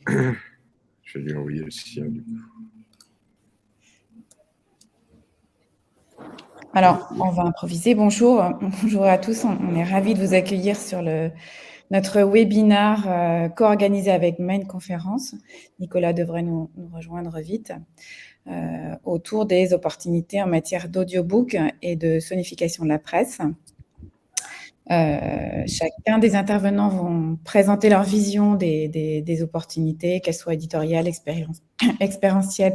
Je vais lui envoyer le sien du coup. Alors, on va improviser. Bonjour, bonjour à tous. On est ravis de vous accueillir sur notre webinaire co-organisé avec Main Conférence. Nicolas devrait nous rejoindre vite. Autour des opportunités en matière d'audiobook et de sonification de la presse. Chacun des intervenants vont présenter leur vision des opportunités, qu'elles soient éditoriales, expérientielles,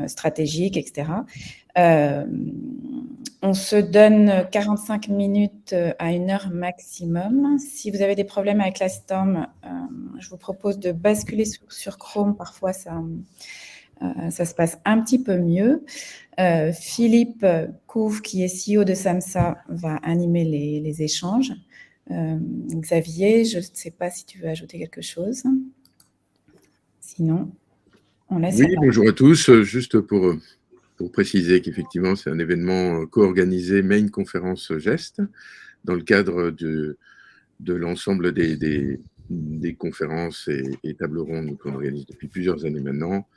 stratégiques, etc. On se donne 45 minutes à 1 heure maximum. Si vous avez des problèmes avec la Storm, je vous propose de basculer sur Chrome. Parfois, ça se passe un petit peu mieux. Philippe Couve, qui est CEO de SAMSA, va animer les échanges. Xavier, je ne sais pas si tu veux ajouter quelque chose. Sinon, on laisse Oui, bonjour à tous. Juste pour préciser qu'effectivement, c'est un événement co-organisé Main Conférence Geste dans le cadre de l'ensemble des conférences et tables rondes qu'on organise depuis plusieurs années maintenant.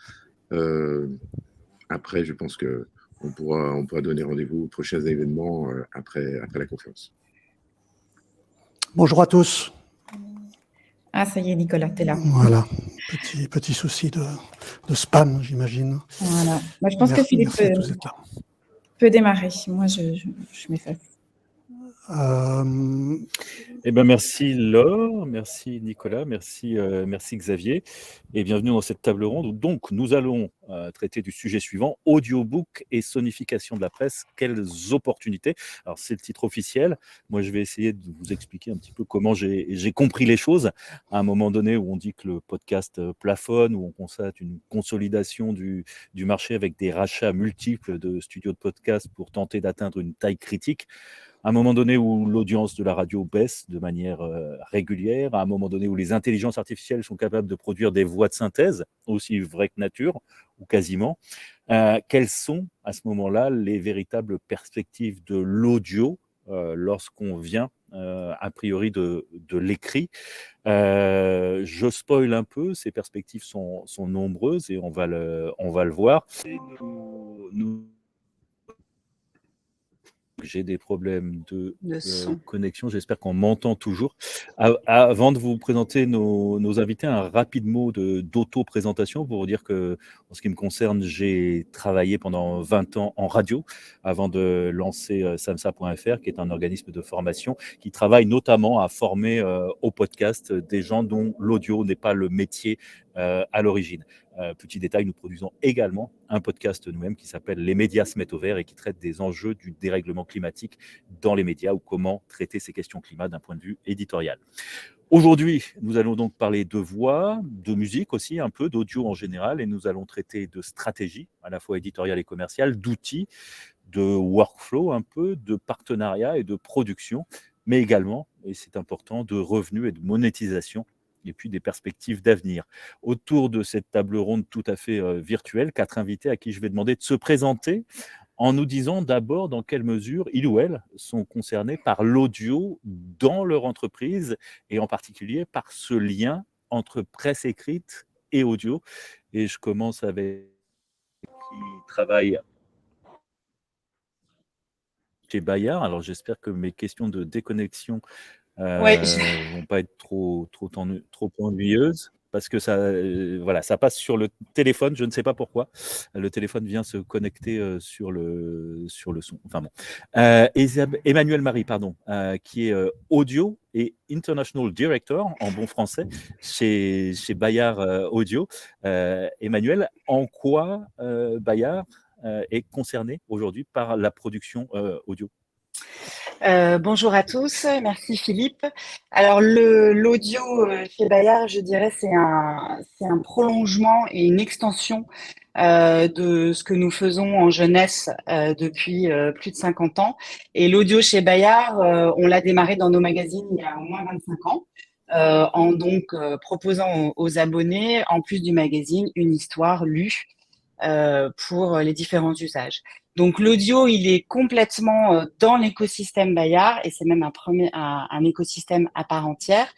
Après, je pense qu'on pourra donner rendez-vous aux prochains événements après la conférence. Bonjour à tous. Ah, ça y est, Nicolas, tu es là. Voilà, petit souci de spam, j'imagine. Voilà. Moi, je pense que Philippe peut démarrer. Moi, je m'efface. Eh ben, merci Laure, merci Nicolas, merci Xavier, et bienvenue dans cette table ronde. Donc, nous allons traiter du sujet suivant, audiobook et sonification de la presse, quelles opportunités. Alors, c'est le titre officiel. Moi, je vais essayer de vous expliquer un petit peu comment j'ai compris les choses. À un moment donné où on dit que le podcast plafonne, où on constate une consolidation du marché avec des rachats multiples de studios de podcast pour tenter d'atteindre une taille critique, à un moment donné où l'audience de la radio baisse de manière régulière, à un moment donné où les intelligences artificielles sont capables de produire des voix de synthèse, aussi vraies que nature, ou quasiment, quelles sont à ce moment-là les véritables perspectives de l'audio lorsqu'on vient a priori de l'écrit. Je spoil un peu, ces perspectives sont nombreuses et on va le voir. J'ai des problèmes de connexion, j'espère qu'on m'entend toujours. Avant de vous présenter nos invités, un rapide mot d'auto-présentation pour vous dire que, en ce qui me concerne, j'ai travaillé pendant 20 ans en radio avant de lancer samsa.fr, qui est un organisme de formation qui travaille notamment à former au podcast des gens dont l'audio n'est pas le métier à l'origine. Petit détail, nous produisons également un podcast nous-mêmes qui s'appelle Les médias se mettent au vert et qui traite des enjeux du dérèglement climatique dans les médias ou comment traiter ces questions climat d'un point de vue éditorial. Aujourd'hui, nous allons donc parler de voix, de musique aussi, un peu d'audio en général, et nous allons traiter de stratégie, à la fois éditoriale et commerciale, d'outils, de workflow un peu, de partenariat et de production, mais également, et c'est important, de revenus et de monétisation et puis des perspectives d'avenir. Autour de cette table ronde tout à fait virtuelle, 4 invités à qui je vais demander de se présenter en nous disant d'abord dans quelle mesure ils ou elles sont concernés par l'audio dans leur entreprise et en particulier par ce lien entre presse écrite et audio. Et je commence avec qui travaille chez Bayard. Alors j'espère que mes questions de déconnexion vont pas être trop ennuyeuses parce que ça, voilà, ça passe sur le téléphone. Je ne sais pas pourquoi. Le téléphone vient se connecter sur le son. Enfin bon. Emmanuel Marie, pardon, qui est audio et International Director en bon français chez Bayard Audio. Emmanuel, en quoi Bayard est concerné aujourd'hui par la production audio? Bonjour à tous, merci Philippe. Alors l'audio chez Bayard, je dirais, c'est un prolongement et une extension de ce que nous faisons en jeunesse depuis plus de 50 ans. Et l'audio chez Bayard, on l'a démarré dans nos magazines il y a au moins 25 ans. En donc proposant aux abonnés, en plus du magazine, une histoire lue pour les différents usages. Donc l'audio, il est complètement dans l'écosystème Bayard et c'est même un écosystème à part entière.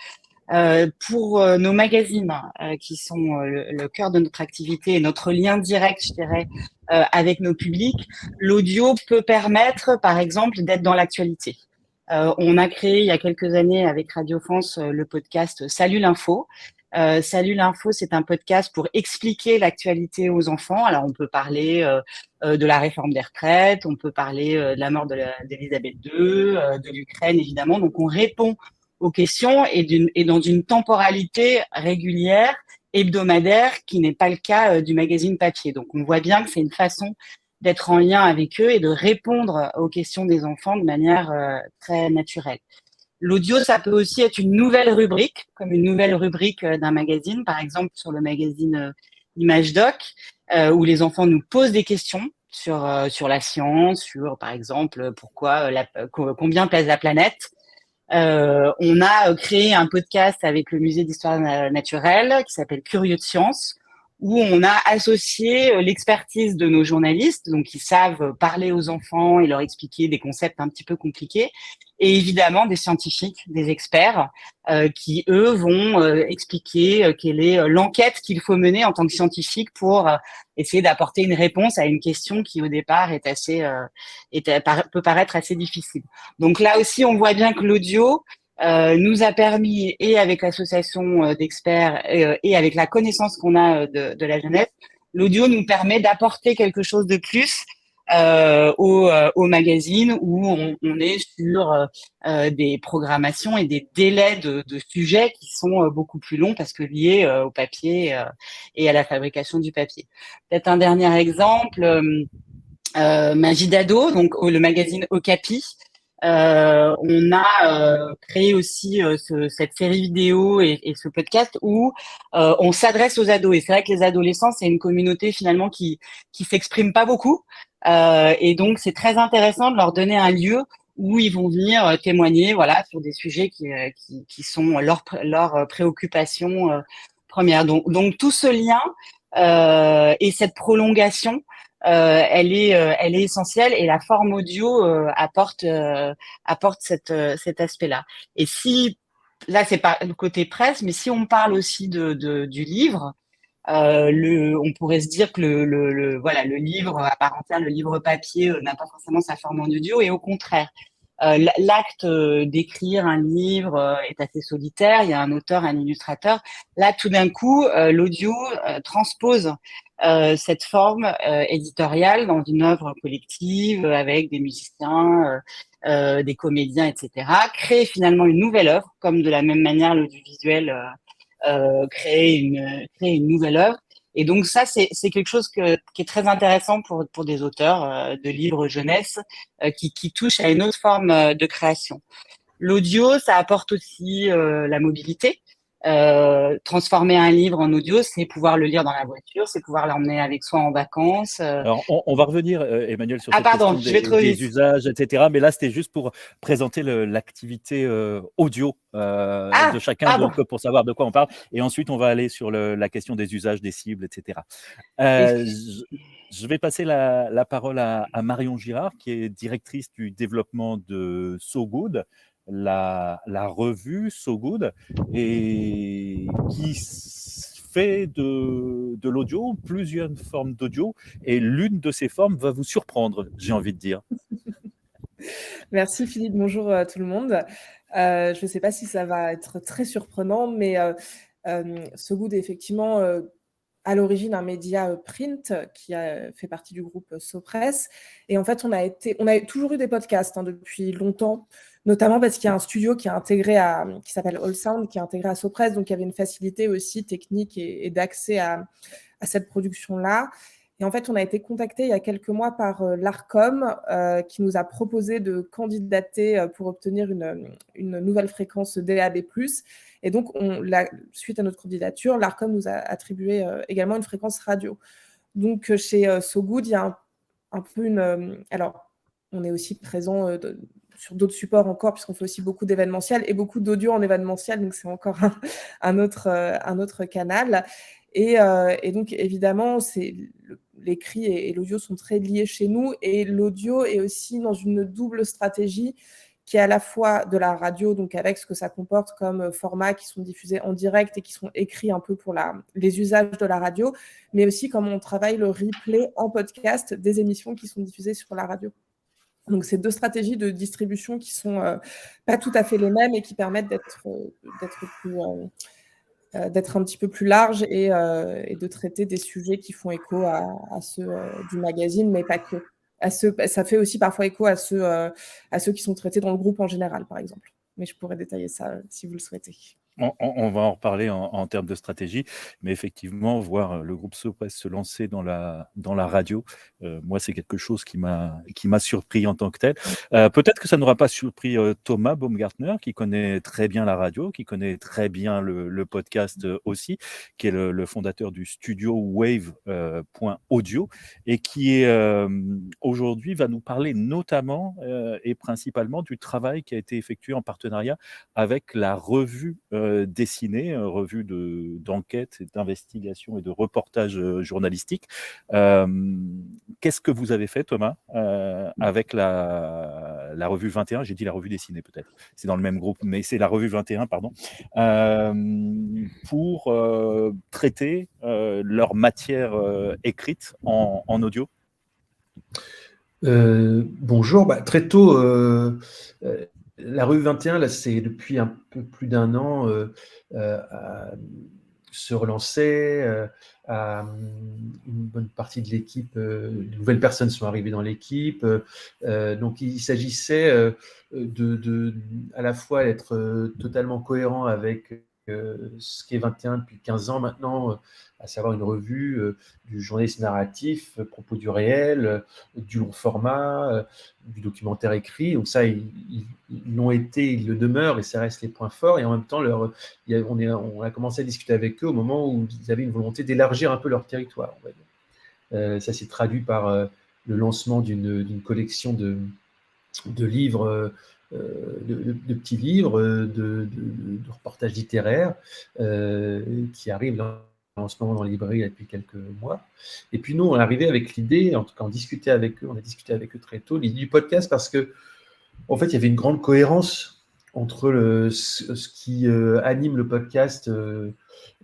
Pour nos magazines, qui sont le cœur de notre activité et notre lien direct, je dirais, avec nos publics, l'audio peut permettre, par exemple, d'être dans l'actualité. On a créé il y a quelques années avec Radio France le podcast Salut l'info. Salut l'info, c'est un podcast pour expliquer l'actualité aux enfants. Alors, on peut parler de la réforme des retraites, on peut parler de la mort d'Elisabeth II, de l'Ukraine, évidemment. Donc, on répond aux questions et dans une temporalité régulière, hebdomadaire, qui n'est pas le cas du magazine papier. Donc, on voit bien que c'est une façon d'être en lien avec eux et de répondre aux questions des enfants de manière très naturelle. L'audio, ça peut aussi être une nouvelle rubrique, comme une nouvelle rubrique d'un magazine, par exemple sur le magazine Image Doc, où les enfants nous posent des questions sur la science, sur par exemple combien pèse la planète. On a créé un podcast avec le musée d'histoire naturelle qui s'appelle Curieux de science, où on a associé l'expertise de nos journalistes, donc qui savent parler aux enfants et leur expliquer des concepts un petit peu compliqués, et évidemment des scientifiques, des experts, qui eux vont expliquer quelle est l'enquête qu'il faut mener en tant que scientifique pour essayer d'apporter une réponse à une question qui au départ peut paraître assez difficile. Donc là aussi, on voit bien que l'audio nous a permis, et avec l'association d'experts et avec la connaissance qu'on a de la jeunesse, l'audio nous permet d'apporter quelque chose de plus au magazine, où on est sur des programmations et des délais de sujets qui sont beaucoup plus longs parce que liés au papier et à la fabrication du papier. Peut-être un dernier exemple, Magidado, donc le magazine Okapi. On a créé aussi cette série vidéo et ce podcast où on s'adresse aux ados. Et c'est vrai que les adolescents, c'est une communauté finalement qui s'exprime pas beaucoup. Et donc, c'est très intéressant de leur donner un lieu où ils vont venir témoigner, voilà, sur des sujets qui sont leurs préoccupations premières. Donc, tout ce lien et cette prolongation, elle est essentielle, et la forme audio apporte cet aspect-là. Et si là, c'est pas le côté presse, mais si on parle aussi du livre. On pourrait se dire que le livre à part entière, le livre papier n'a pas forcément sa forme en audio, et au contraire, l'acte d'écrire un livre est assez solitaire. Il y a un auteur, un illustrateur. Là, tout d'un coup, l'audio transpose cette forme éditoriale dans une œuvre collective avec des musiciens, des comédiens, etc. Crée finalement une nouvelle œuvre, comme de la même manière l'audiovisuel créer une nouvelle œuvre. Et donc ça, c'est quelque chose qui est très intéressant pour des auteurs de livres jeunesse qui touchent à une autre forme de création. L'audio, ça apporte aussi la mobilité. Transformer un livre en audio, c'est pouvoir le lire dans la voiture, c'est pouvoir l'emmener avec soi en vacances. Alors, on va revenir, Emmanuel, sur cette pardon, question je vais trop vite. des usages, etc. Mais là, c'était juste pour présenter l'activité audio de chacun, donc pour savoir de quoi on parle. Et ensuite, on va aller sur la question des usages, des cibles, etc. Je vais passer la parole à Marion Girard, qui est directrice du développement de So Good, la revue So Good, et qui fait de l'audio, plusieurs formes d'audio, et l'une de ces formes va vous surprendre, j'ai envie de dire. Merci Philippe, bonjour à tout le monde. Je ne sais pas si ça va être très surprenant, mais So Good est effectivement à l'origine un média print qui fait partie du groupe SoPress. Et en fait, on a toujours eu des podcasts depuis longtemps, notamment parce qu'il y a un studio qui s'appelle All Sound, qui est intégré à SoPress, donc il y avait une facilité aussi technique et d'accès à cette production-là. Et en fait, on a été contacté il y a quelques mois par l'ARCOM qui nous a proposé de candidater pour obtenir une nouvelle fréquence DAB+. Et donc, suite à notre candidature, l'ARCOM nous a attribué également une fréquence radio. Donc, chez So Good, il y a un peu alors, on est aussi présent sur d'autres supports encore, puisqu'on fait aussi beaucoup d'événementiel et beaucoup d'audio en événementiel, donc c'est encore un autre canal. Et donc, évidemment, l'écrit et l'audio sont très liés chez nous, et l'audio est aussi dans une double stratégie qui est à la fois de la radio, donc avec ce que ça comporte comme formats qui sont diffusés en direct et qui sont écrits un peu pour les usages de la radio, mais aussi comment on travaille le replay en podcast des émissions qui sont diffusées sur la radio. Donc, c'est 2 stratégies de distribution qui sont pas tout à fait les mêmes et qui permettent d'être un petit peu plus large et de traiter des sujets qui font écho à ceux du magazine, mais pas que. Ça fait aussi parfois écho à ceux qui sont traités dans le groupe en général, par exemple. Mais je pourrais détailler ça si vous le souhaitez. On va en reparler en termes de stratégie, mais effectivement, voir le groupe Sopres se lancer dans la radio, moi, c'est quelque chose qui m'a surpris en tant que tel. Peut-être que ça n'aura pas surpris Thomas Baumgartner, qui connaît très bien la radio, qui connaît très bien le podcast aussi, qui est le fondateur du studio Wave.audio et qui aujourd'hui va nous parler notamment et principalement du travail qui a été effectué en partenariat avec la revue dessinée, revue d'enquête, d'investigation et de reportage journalistique. Qu'est-ce que vous avez fait, Thomas, avec la revue 21 ? J'ai dit la revue dessinée, peut-être. C'est dans le même groupe, mais c'est la revue 21, pardon. Pour traiter leur matière écrite en audio. Bonjour. Très tôt, la revue 21, là, c'est depuis un peu plus d'un an, se relançait. Une bonne partie de l'équipe, de nouvelles personnes sont arrivées dans l'équipe. Donc, il s'agissait à la fois d'être totalement cohérent avec ce qu'est 21 depuis 15 ans maintenant, à savoir une revue du journalisme narratif, propos du réel, du long format, du documentaire écrit. Donc ça, ils l'ont été, ils le demeurent, et ça reste les points forts. Et en même temps, on a commencé à discuter avec eux au moment où ils avaient une volonté d'élargir un peu leur territoire, on va dire. Ça s'est traduit par le lancement d'une collection de livres, de petits livres, de reportages littéraires qui arrivent en ce moment dans les librairies depuis quelques mois. Et puis nous, on est arrivé avec l'idée, en tout cas on a discuté avec eux très tôt, l'idée du podcast, parce que en fait, il y avait une grande cohérence entre ce qui anime le podcast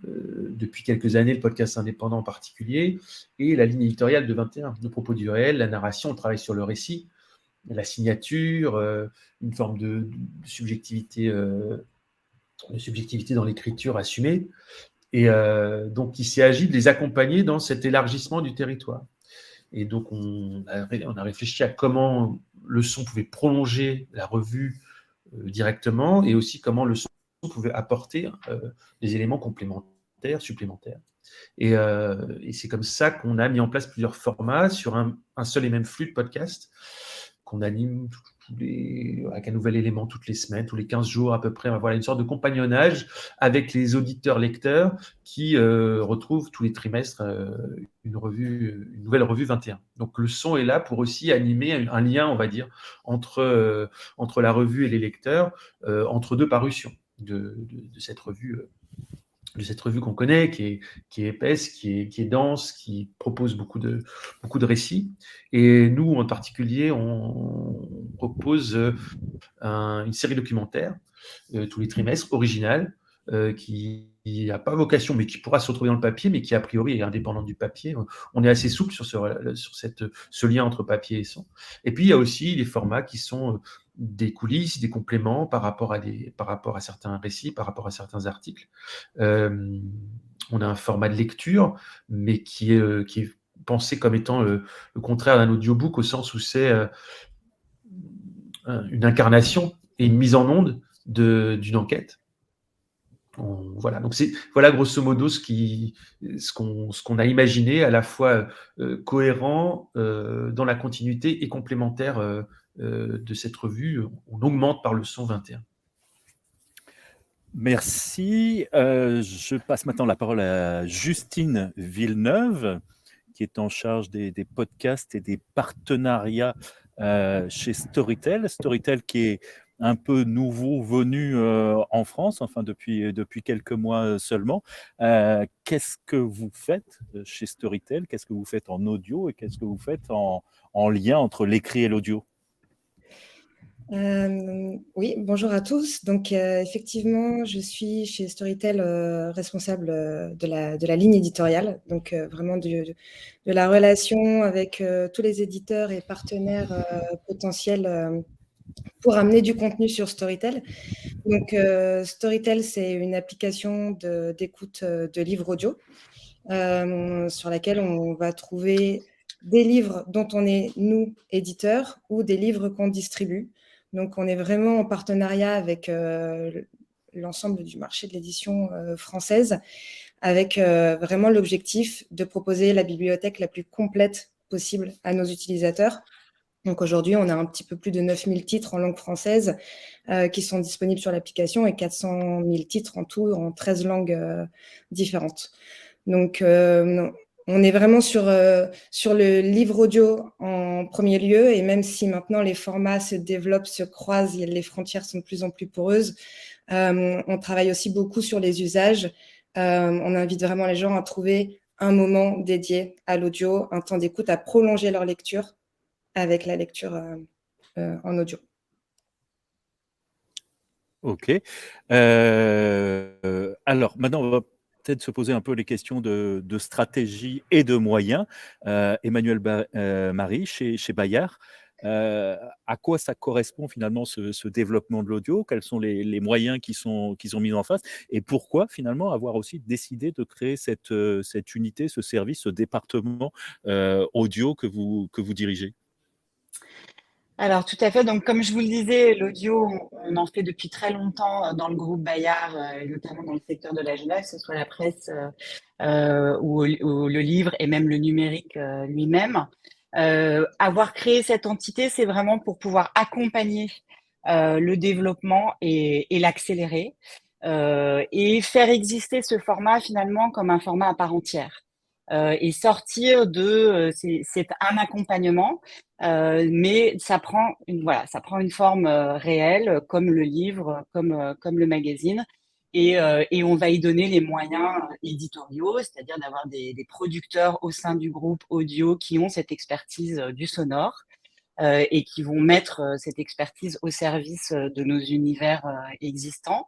depuis quelques années, le podcast indépendant en particulier, et la ligne éditoriale de 21, le propos du réel, la narration, on travaille sur le récit, la signature, une forme de subjectivité dans l'écriture assumée. Et donc, il s'est agi de les accompagner dans cet élargissement du territoire. Et donc, on a réfléchi à comment le son pouvait prolonger la revue directement, et aussi comment le son pouvait apporter des éléments complémentaires, supplémentaires. Et c'est comme ça qu'on a mis en place plusieurs formats sur un seul et même flux de podcast qu'on anime avec un nouvel élément toutes les semaines, tous les 15 jours à peu près. Voilà, une sorte de compagnonnage avec les auditeurs-lecteurs qui retrouvent tous les trimestres une nouvelle revue 21. Donc le son est là pour aussi animer un lien, on va dire, entre la revue et les lecteurs, entre deux parutions de cette revue. De cette revue qu'on connaît, qui est épaisse, qui est dense, qui propose beaucoup de récits. Et nous, en particulier, on propose une série documentaire tous les trimestres, originale, qui n'a pas vocation, mais qui pourra se retrouver dans le papier, mais qui a priori est indépendante du papier. On est assez souple sur ce lien entre papier et son. Et puis, il y a aussi les formats qui sont des coulisses, des compléments par rapport à certains récits, par rapport à certains articles. On a un format de lecture, mais qui est pensé comme étant le contraire d'un audiobook, au sens où c'est une incarnation et une mise en onde d'une enquête. Voilà, donc voilà grosso modo ce qu'on a imaginé, à la fois cohérent dans la continuité et complémentaire de cette revue. On augmente par le son 21. Merci. Je passe maintenant la parole à Justine Villeneuve, qui est en charge des podcasts et des partenariats chez Storytel. Storytel qui est un peu nouveau venu en France, enfin depuis quelques mois seulement. Qu'est-ce que vous faites chez Storytel ? Qu'est-ce que vous faites en audio et qu'est-ce que vous faites en lien entre l'écrit et l'audio ? Oui, bonjour à tous. Donc, effectivement, je suis chez Storytel responsable de la ligne éditoriale, donc vraiment de la relation avec tous les éditeurs et partenaires potentiels pour amener du contenu sur Storytel. Donc, Storytel, c'est une application d'écoute de livres audio sur laquelle on va trouver des livres dont on est, nous, éditeurs, ou des livres qu'on distribue. Donc, on est vraiment en partenariat avec l'ensemble du marché de l'édition française, avec vraiment l'objectif de proposer la bibliothèque la plus complète possible à nos utilisateurs. Donc aujourd'hui, on a un petit peu plus de 9000 titres en langue française qui sont disponibles sur l'application et 400 000 titres en tout, en 13 langues différentes. Donc, on est vraiment sur le livre audio en premier lieu, et même si maintenant les formats se développent, se croisent, les frontières sont de plus en plus poreuses, on travaille aussi beaucoup sur les usages. On invite vraiment les gens à trouver un moment dédié à l'audio, un temps d'écoute, à prolonger leur lecture avec la lecture en audio. Ok. Alors, maintenant, on va peut-être se poser un peu les questions de stratégie et de moyens. Emmanuel Marie, chez Bayard, à quoi ça correspond finalement ce développement de l'audio? Quels sont les moyens qui sont mis en face? Et pourquoi finalement avoir aussi décidé de créer cette unité, ce service, ce département audio que vous dirigez? Alors, tout à fait. Donc, comme je vous le disais, l'audio, on en fait depuis très longtemps dans le groupe Bayard, et notamment dans le secteur de la jeunesse, que ce soit la presse ou le livre et même le numérique lui-même. Avoir créé cette entité, c'est vraiment pour pouvoir accompagner le développement et l'accélérer et faire exister ce format finalement comme un format à part entière. Et sortir de c'est un accompagnement, mais ça prend une forme réelle, comme le livre, comme le magazine, et on va y donner les moyens éditoriaux, c'est-à-dire d'avoir des producteurs au sein du groupe audio qui ont cette expertise du sonore et qui vont mettre cette expertise au service de nos univers existants.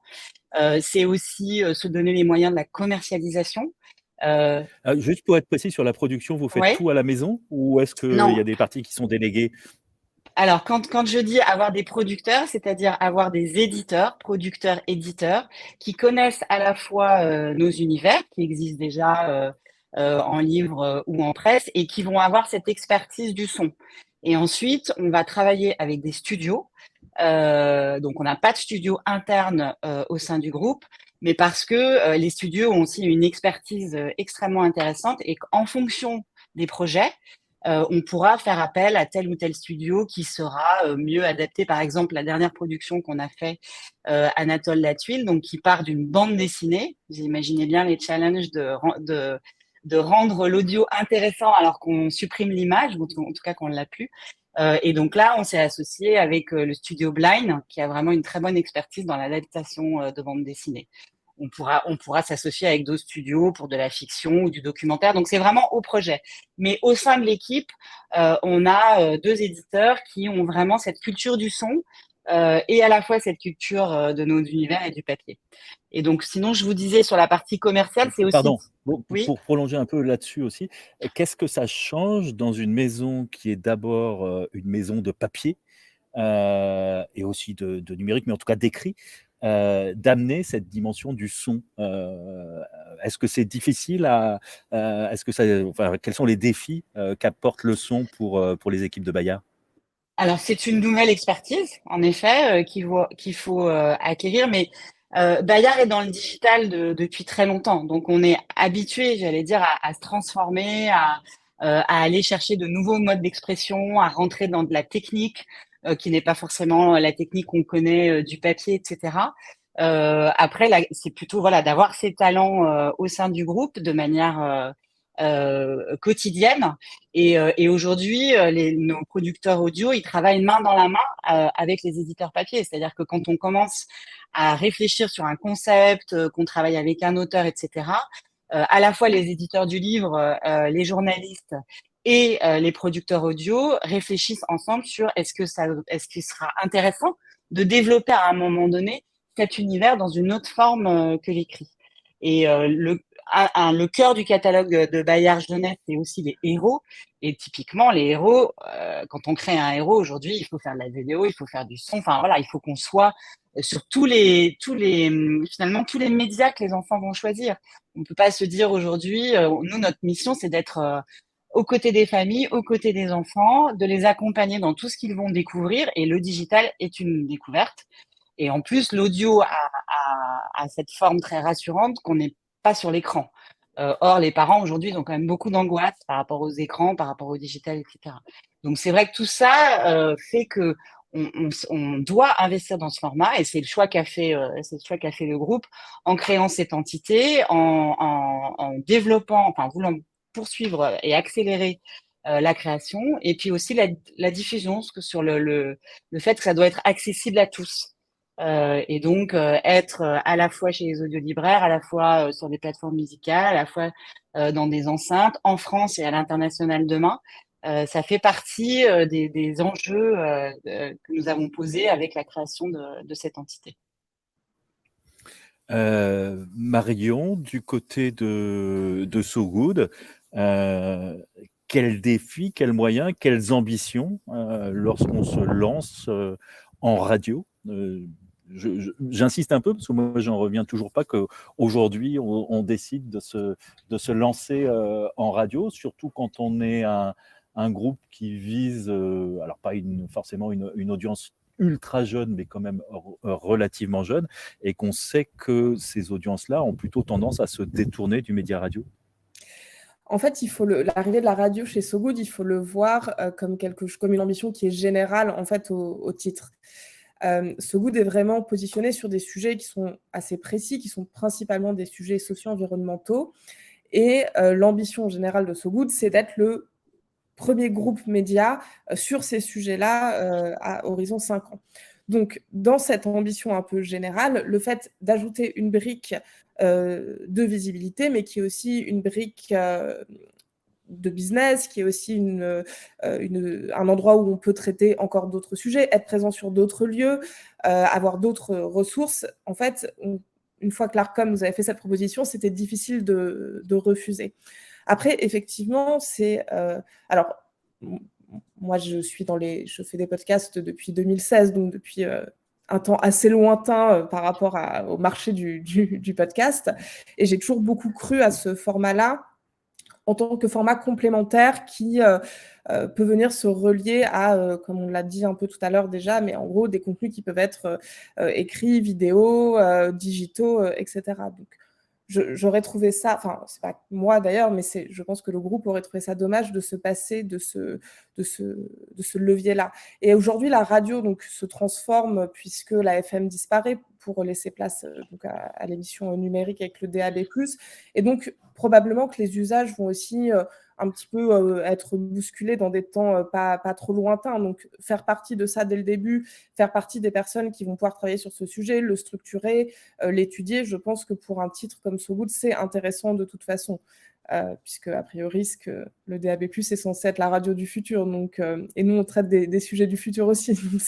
C'est aussi se donner les moyens de la commercialisation. Juste pour être précis sur la production, vous faites Ouais. tout à la maison ou est-ce qu'il Non. y a des parties qui sont déléguées? Alors, quand je dis avoir des producteurs, c'est-à-dire avoir des éditeurs, producteurs, éditeurs, qui connaissent à la fois nos univers, qui existent déjà en livre ou en presse, et qui vont avoir cette expertise du son. Et ensuite, on va travailler avec des studios. Donc, on n'a pas de studio interne au sein du groupe, mais parce que les studios ont aussi une expertise extrêmement intéressante et qu'en fonction des projets, on pourra faire appel à tel ou tel studio qui sera mieux adapté. Par exemple, la dernière production qu'on a fait, Anatole Latuile, donc qui part d'une bande dessinée. Vous imaginez bien les challenges de rendre l'audio intéressant alors qu'on supprime l'image, ou en tout cas qu'on ne l'a plus. Et donc là, on s'est associé avec le studio Blind, qui a vraiment une très bonne expertise dans l'adaptation de bande dessinée. On pourra s'associer avec d'autres studios pour de la fiction ou du documentaire. Donc, c'est vraiment au projet. Mais au sein de l'équipe, on a 2 éditeurs qui ont vraiment cette culture du son et à la fois cette culture de nos univers et du papier. Et donc, sinon, je vous disais sur la partie commerciale, c'est aussi… Pardon, Oui. pour prolonger un peu là-dessus aussi, qu'est-ce que ça change dans une maison qui est d'abord une maison de papier et aussi de numérique, mais en tout cas d'écrit, d'amener cette dimension du son? Est-ce que c'est difficile quels sont les défis qu'apporte le son pour les équipes de Bayard? Alors, c'est une nouvelle expertise, en effet, qu'il faut acquérir, mais Bayard est dans le digital depuis très longtemps. Donc, on est habitué, j'allais dire, à se transformer, à aller chercher de nouveaux modes d'expression, à rentrer dans de la technique qui n'est pas forcément la technique qu'on connaît du papier, etc. Après, là, c'est plutôt d'avoir ces talents au sein du groupe de manière quotidienne. Et aujourd'hui, nos producteurs audio, ils travaillent main dans la main avec les éditeurs papier. C'est-à-dire que quand on commence à réfléchir sur un concept, qu'on travaille avec un auteur, etc., à la fois les éditeurs du livre, les journalistes et les producteurs audio réfléchissent ensemble sur est-ce qu'il sera intéressant de développer à un moment donné cet univers dans une autre forme que l'écrit. Et le cœur du catalogue de Bayard Jeunesse, c'est aussi les héros. Et typiquement, les héros, quand on crée un héros aujourd'hui, il faut faire de la vidéo, il faut faire du son. Enfin voilà, il faut qu'on soit sur finalement tous les médias que les enfants vont choisir. On peut pas se dire aujourd'hui, nous notre mission c'est d'être aux côtés des familles, aux côtés des enfants, de les accompagner dans tout ce qu'ils vont découvrir. Et le digital est une découverte. Et en plus, l'audio a cette forme très rassurante qu'on n'est pas sur l'écran. Or, les parents, aujourd'hui, ils ont quand même beaucoup d'angoisse par rapport aux écrans, par rapport au digital, etc. Donc, c'est vrai que tout ça fait que on doit investir dans ce format et c'est le choix qu'a fait le groupe en créant cette entité, en développant, enfin, voulant poursuivre et accélérer la création et puis aussi la diffusion sur le fait que ça doit être accessible à tous. Et donc être à la fois chez les audiolibraires, à la fois sur des plateformes musicales, à la fois dans des enceintes, en France et à l'international demain. Ça fait partie des enjeux que nous avons posés avec la création de cette entité. Marion, du côté de So Good, quels défis, quels moyens, quelles ambitions lorsqu'on se lance en radio? J'insiste un peu parce que moi j'en reviens toujours pas qu'aujourd'hui on décide de se lancer en radio, surtout quand on est un groupe qui vise, alors pas forcément une audience ultra jeune, mais quand même relativement jeune, et qu'on sait que ces audiences-là ont plutôt tendance à se détourner du média radio. En fait, l'arrivée de la radio chez So Good, il faut le voir comme une ambition qui est générale en fait au titre. So Good est vraiment positionné sur des sujets qui sont assez précis, qui sont principalement des sujets socio-environnementaux. Et l'ambition générale de So Good, c'est d'être le premier groupe média sur ces sujets-là à horizon 5 ans. Donc, dans cette ambition un peu générale, le fait d'ajouter une brique de visibilité, mais qui est aussi une brique de business, qui est aussi un endroit où on peut traiter encore d'autres sujets, être présent sur d'autres lieux, avoir d'autres ressources. En fait, une fois que l'Arcom nous avait fait cette proposition, c'était difficile de refuser. Après, effectivement, alors, moi, je fais des podcasts depuis 2016, donc depuis un temps assez lointain par rapport au marché du podcast. Et j'ai toujours beaucoup cru à ce format-là en tant que format complémentaire qui peut venir se relier à, comme on l'a dit un peu tout à l'heure déjà, mais en gros, des contenus qui peuvent être écrits, vidéos, digitaux, etc. Donc, j'aurais trouvé ça, enfin, c'est pas moi d'ailleurs, mais je pense que le groupe aurait trouvé ça dommage de se passer de ce levier-là. Et aujourd'hui, la radio donc, se transforme puisque la FM disparaît pour laisser place donc, à l'émission numérique avec le DAB+. Et donc, probablement que les usages vont aussi un petit peu être bousculés dans des temps pas trop lointains. Donc, faire partie de ça dès le début, faire partie des personnes qui vont pouvoir travailler sur ce sujet, le structurer, l'étudier, je pense que pour un titre comme So Good, c'est intéressant de toute façon. Puisque, a priori, le DAB+, est censé être la radio du futur. Donc, et nous, on traite des sujets du futur aussi. Donc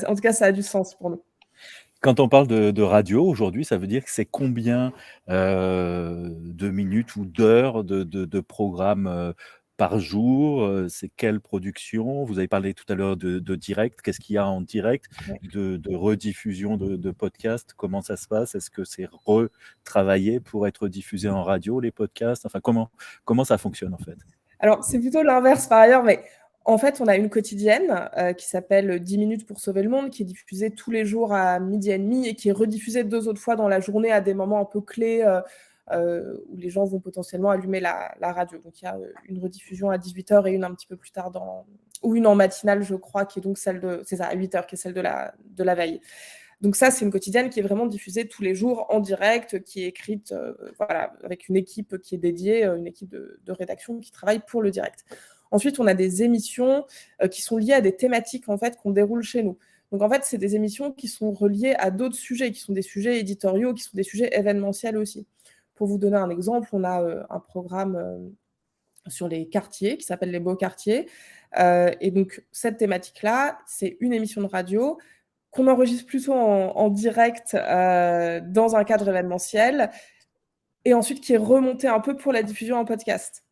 en tout cas, ça a du sens pour nous. Quand on parle de radio aujourd'hui, ça veut dire que c'est combien de minutes ou d'heures de programmes par jour? C'est quelle production? Vous avez parlé tout à l'heure de direct. Qu'est-ce qu'il y a en direct? De rediffusion de podcasts? Comment ça se passe? Est-ce que c'est retravaillé pour être diffusé en radio, les podcasts? Enfin, comment ça fonctionne en fait? Alors, c'est plutôt l'inverse par ailleurs, mais en fait, on a une quotidienne qui s'appelle 10 minutes pour sauver le monde, qui est diffusée tous les jours à 12h30 et qui est rediffusée 2 autres fois dans la journée à des moments un peu clés où les gens vont potentiellement allumer la radio. Donc, il y a une rediffusion à 18h et une un petit peu plus tard, ou une en matinale, je crois, qui est donc celle à 8h, qui est celle de la veille. Donc ça, c'est une quotidienne qui est vraiment diffusée tous les jours en direct, qui est écrite voilà, avec une équipe qui est dédiée, une équipe de rédaction qui travaille pour le direct. Ensuite, on a des émissions qui sont liées à des thématiques en fait, qu'on déroule chez nous. Donc en fait, c'est des émissions qui sont reliées à d'autres sujets, qui sont des sujets éditoriaux, qui sont des sujets événementiels aussi. Pour vous donner un exemple, on a un programme sur les quartiers, qui s'appelle Les Beaux Quartiers. Et donc, cette thématique-là, c'est une émission de radio qu'on enregistre plutôt en direct dans un cadre événementiel et ensuite qui est remontée un peu pour la diffusion en podcast.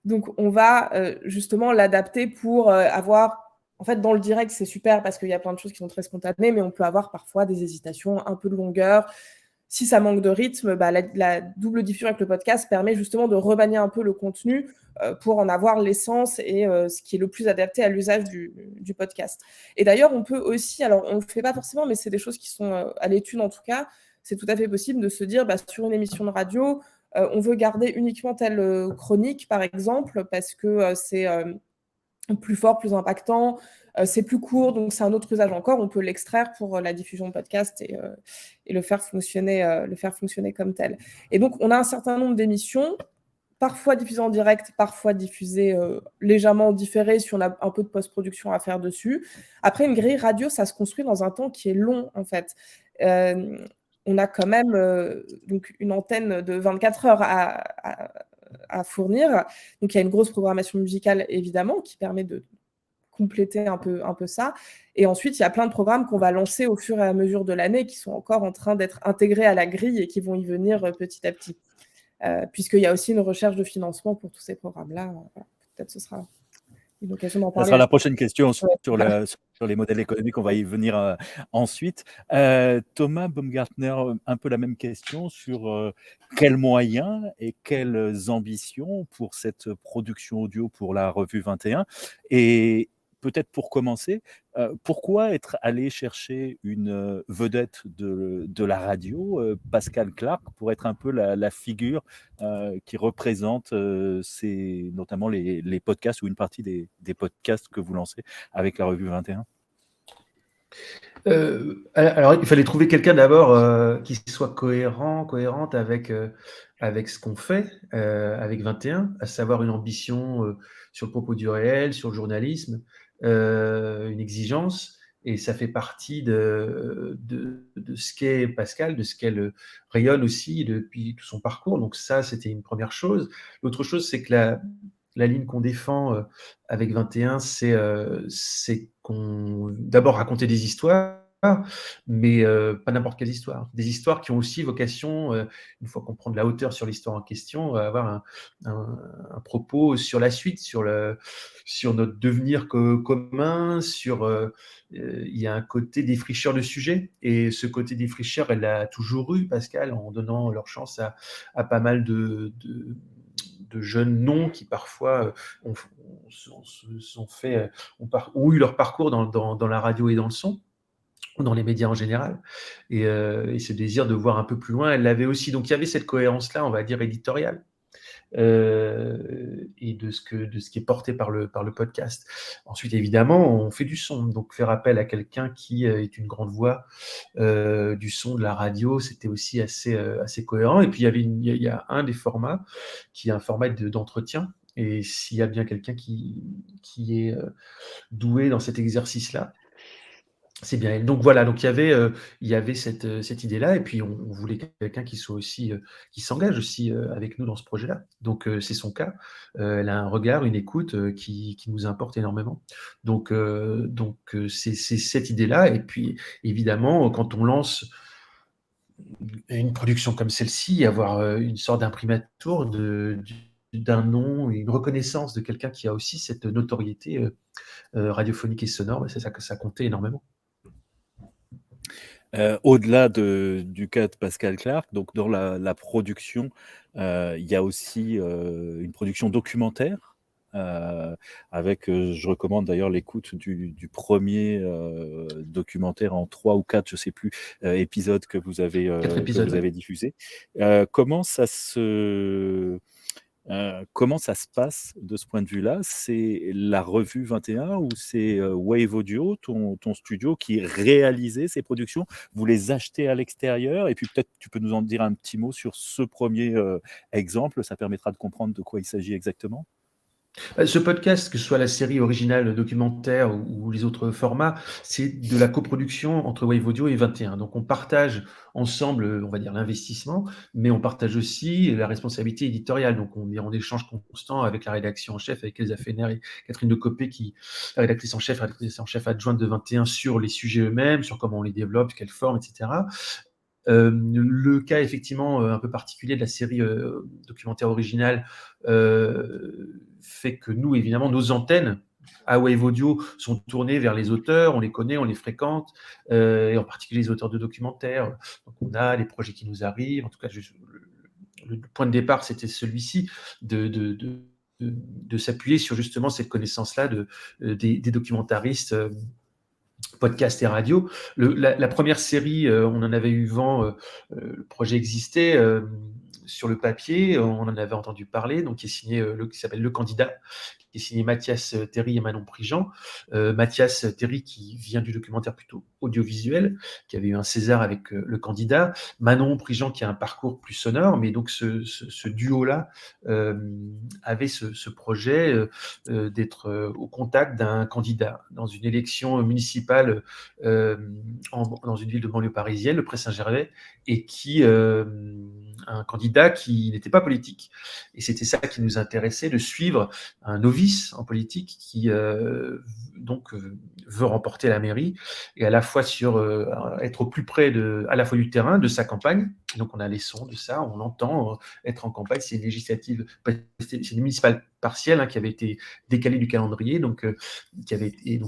Donc, on va justement l'adapter pour avoir... En fait, dans le direct, c'est super parce qu'il y a plein de choses qui sont très spontanées, mais on peut avoir parfois des hésitations, un peu de longueur. Si ça manque de rythme, la double diffusion avec le podcast permet justement de remanier un peu le contenu pour en avoir l'essence et ce qui est le plus adapté à l'usage du podcast. Et d'ailleurs, on peut aussi, alors on ne le fait pas forcément, mais c'est des choses qui sont à l'étude en tout cas, c'est tout à fait possible de se dire, sur une émission de radio, on veut garder uniquement telle chronique, par exemple, parce que c'est plus fort, plus impactant, c'est plus court, donc c'est un autre usage encore. On peut l'extraire pour la diffusion de podcast et le faire fonctionner comme tel. Et donc, on a un certain nombre d'émissions, parfois diffusées en direct, parfois diffusées légèrement différées si on a un peu de post-production à faire dessus. Après, une grille radio, ça se construit dans un temps qui est long, en fait. On a quand même donc une antenne de 24 heures à fournir. Donc, il y a une grosse programmation musicale, évidemment, qui permet de compléter un peu ça. Et ensuite, il y a plein de programmes qu'on va lancer au fur et à mesure de l'année qui sont encore en train d'être intégrés à la grille et qui vont y venir petit à petit. Puisqu'il y a aussi une recherche de financement pour tous ces programmes-là. Voilà. Peut-être ce sera une occasion d'en parler. Ça sera la prochaine question sur les modèles économiques, on va y venir ensuite. Thomas Baumgartner, un peu la même question sur quels moyens et quelles ambitions pour cette production audio pour la Revue 21. Et peut-être pour commencer, pourquoi être allé chercher une vedette de la radio, Pascal Clark, pour être un peu la figure qui représente notamment les podcasts ou une partie des podcasts que vous lancez avec la Revue 21? Alors, il fallait trouver quelqu'un d'abord qui soit cohérente avec ce qu'on fait avec 21, à savoir une ambition sur le propos du réel, sur le journalisme, une exigence, et ça fait partie de ce qu'est Pascal, de ce qu'elle rayonne aussi depuis tout son parcours. Donc ça, c'était une première chose. L'autre chose, c'est que la ligne qu'on défend avec 21, c'est qu'on d'abord raconter des histoires, mais pas n'importe quelle histoire. Des histoires qui ont aussi vocation, une fois qu'on prend de la hauteur sur l'histoire en question, à avoir un propos sur la suite, sur notre devenir commun, il y a un côté défricheur de sujet, et ce côté défricheur, elle l'a toujours eu, Pascal, en donnant leur chance à pas mal de jeunes noms qui parfois ont eu leur parcours dans la radio et dans le son, dans les médias en général, et ce désir de voir un peu plus loin, elle l'avait aussi. Donc il y avait cette cohérence-là, on va dire, éditoriale, et de ce qui est porté par le podcast. Ensuite, évidemment, on fait du son, donc faire appel à quelqu'un qui est une grande voix du son, de la radio, c'était aussi assez cohérent. Et puis il y a un des formats qui est un format d'entretien, et s'il y a bien quelqu'un qui est doué dans cet exercice-là, c'est bien elle. Donc voilà, donc il y avait cette idée-là, et puis on voulait quelqu'un qui soit aussi qui s'engage aussi avec nous dans ce projet-là. Donc c'est son cas. Elle a un regard, une écoute qui nous importe énormément. Donc c'est cette idée-là. Et puis évidemment, quand on lance une production comme celle-ci, avoir une sorte d'imprimatur d'un nom et une reconnaissance de quelqu'un qui a aussi cette notoriété radiophonique et sonore, c'est ça que ça comptait énormément. Au-delà du cas de Pascal Clark, donc dans la production, il y a aussi une production documentaire avec, je recommande d'ailleurs l'écoute du premier documentaire en 3 ou 4, je ne sais plus, épisodes que vous avez diffusé. Comment ça se passe de ce point de vue-là? C'est la Revue 21 ou c'est Wave Audio, ton studio, qui réalisait ces productions? Vous les achetez à l'extérieur? Et puis peut-être tu peux nous en dire un petit mot sur ce premier exemple, ça permettra de comprendre de quoi il s'agit exactement. Ce podcast, que ce soit la série originale documentaire ou les autres formats, c'est de la coproduction entre Wave Audio et 21. Donc on partage ensemble, on va dire, l'investissement, mais on partage aussi la responsabilité éditoriale. Donc on est en échange constant avec la rédaction en chef, avec Elsa Fener et Catherine Decopé, la rédactrice en chef adjointe de 21, sur les sujets eux-mêmes, sur comment on les développe, quelle forme, etc. Le cas effectivement un peu particulier de la série documentaire originale fait que nous, évidemment, nos antennes à Wave Audio sont tournées vers les auteurs, on les connaît, on les fréquente, et en particulier les auteurs de documentaires. Donc on a les projets qui nous arrivent, en tout cas le point de départ c'était celui-ci, de s'appuyer sur justement cette connaissance-là des documentaristes podcast et radio. La première série, on en avait eu vent, le projet existait sur le papier, on en avait entendu parler, donc qui s'appelle Le Candidat, qui est signé Mathias Théry et Manon Prigent. Mathias Théry qui vient du documentaire plutôt audiovisuel, qui avait eu un César avec Le Candidat. Manon Prigent qui a un parcours plus sonore, mais donc ce duo-là avait ce projet d'être au contact d'un candidat dans une élection municipale dans une ville de banlieue parisienne, le Pré-Saint-Gervais, et un candidat qui n'était pas politique. Et c'était ça qui nous intéressait, de suivre un novice en politique qui veut remporter la mairie, et à la fois être au plus près à la fois du terrain, de sa campagne. Donc on a les sons de ça, on entend être en campagne. C'est une législative, c'est une municipale partielle qui avait été décalée du calendrier, donc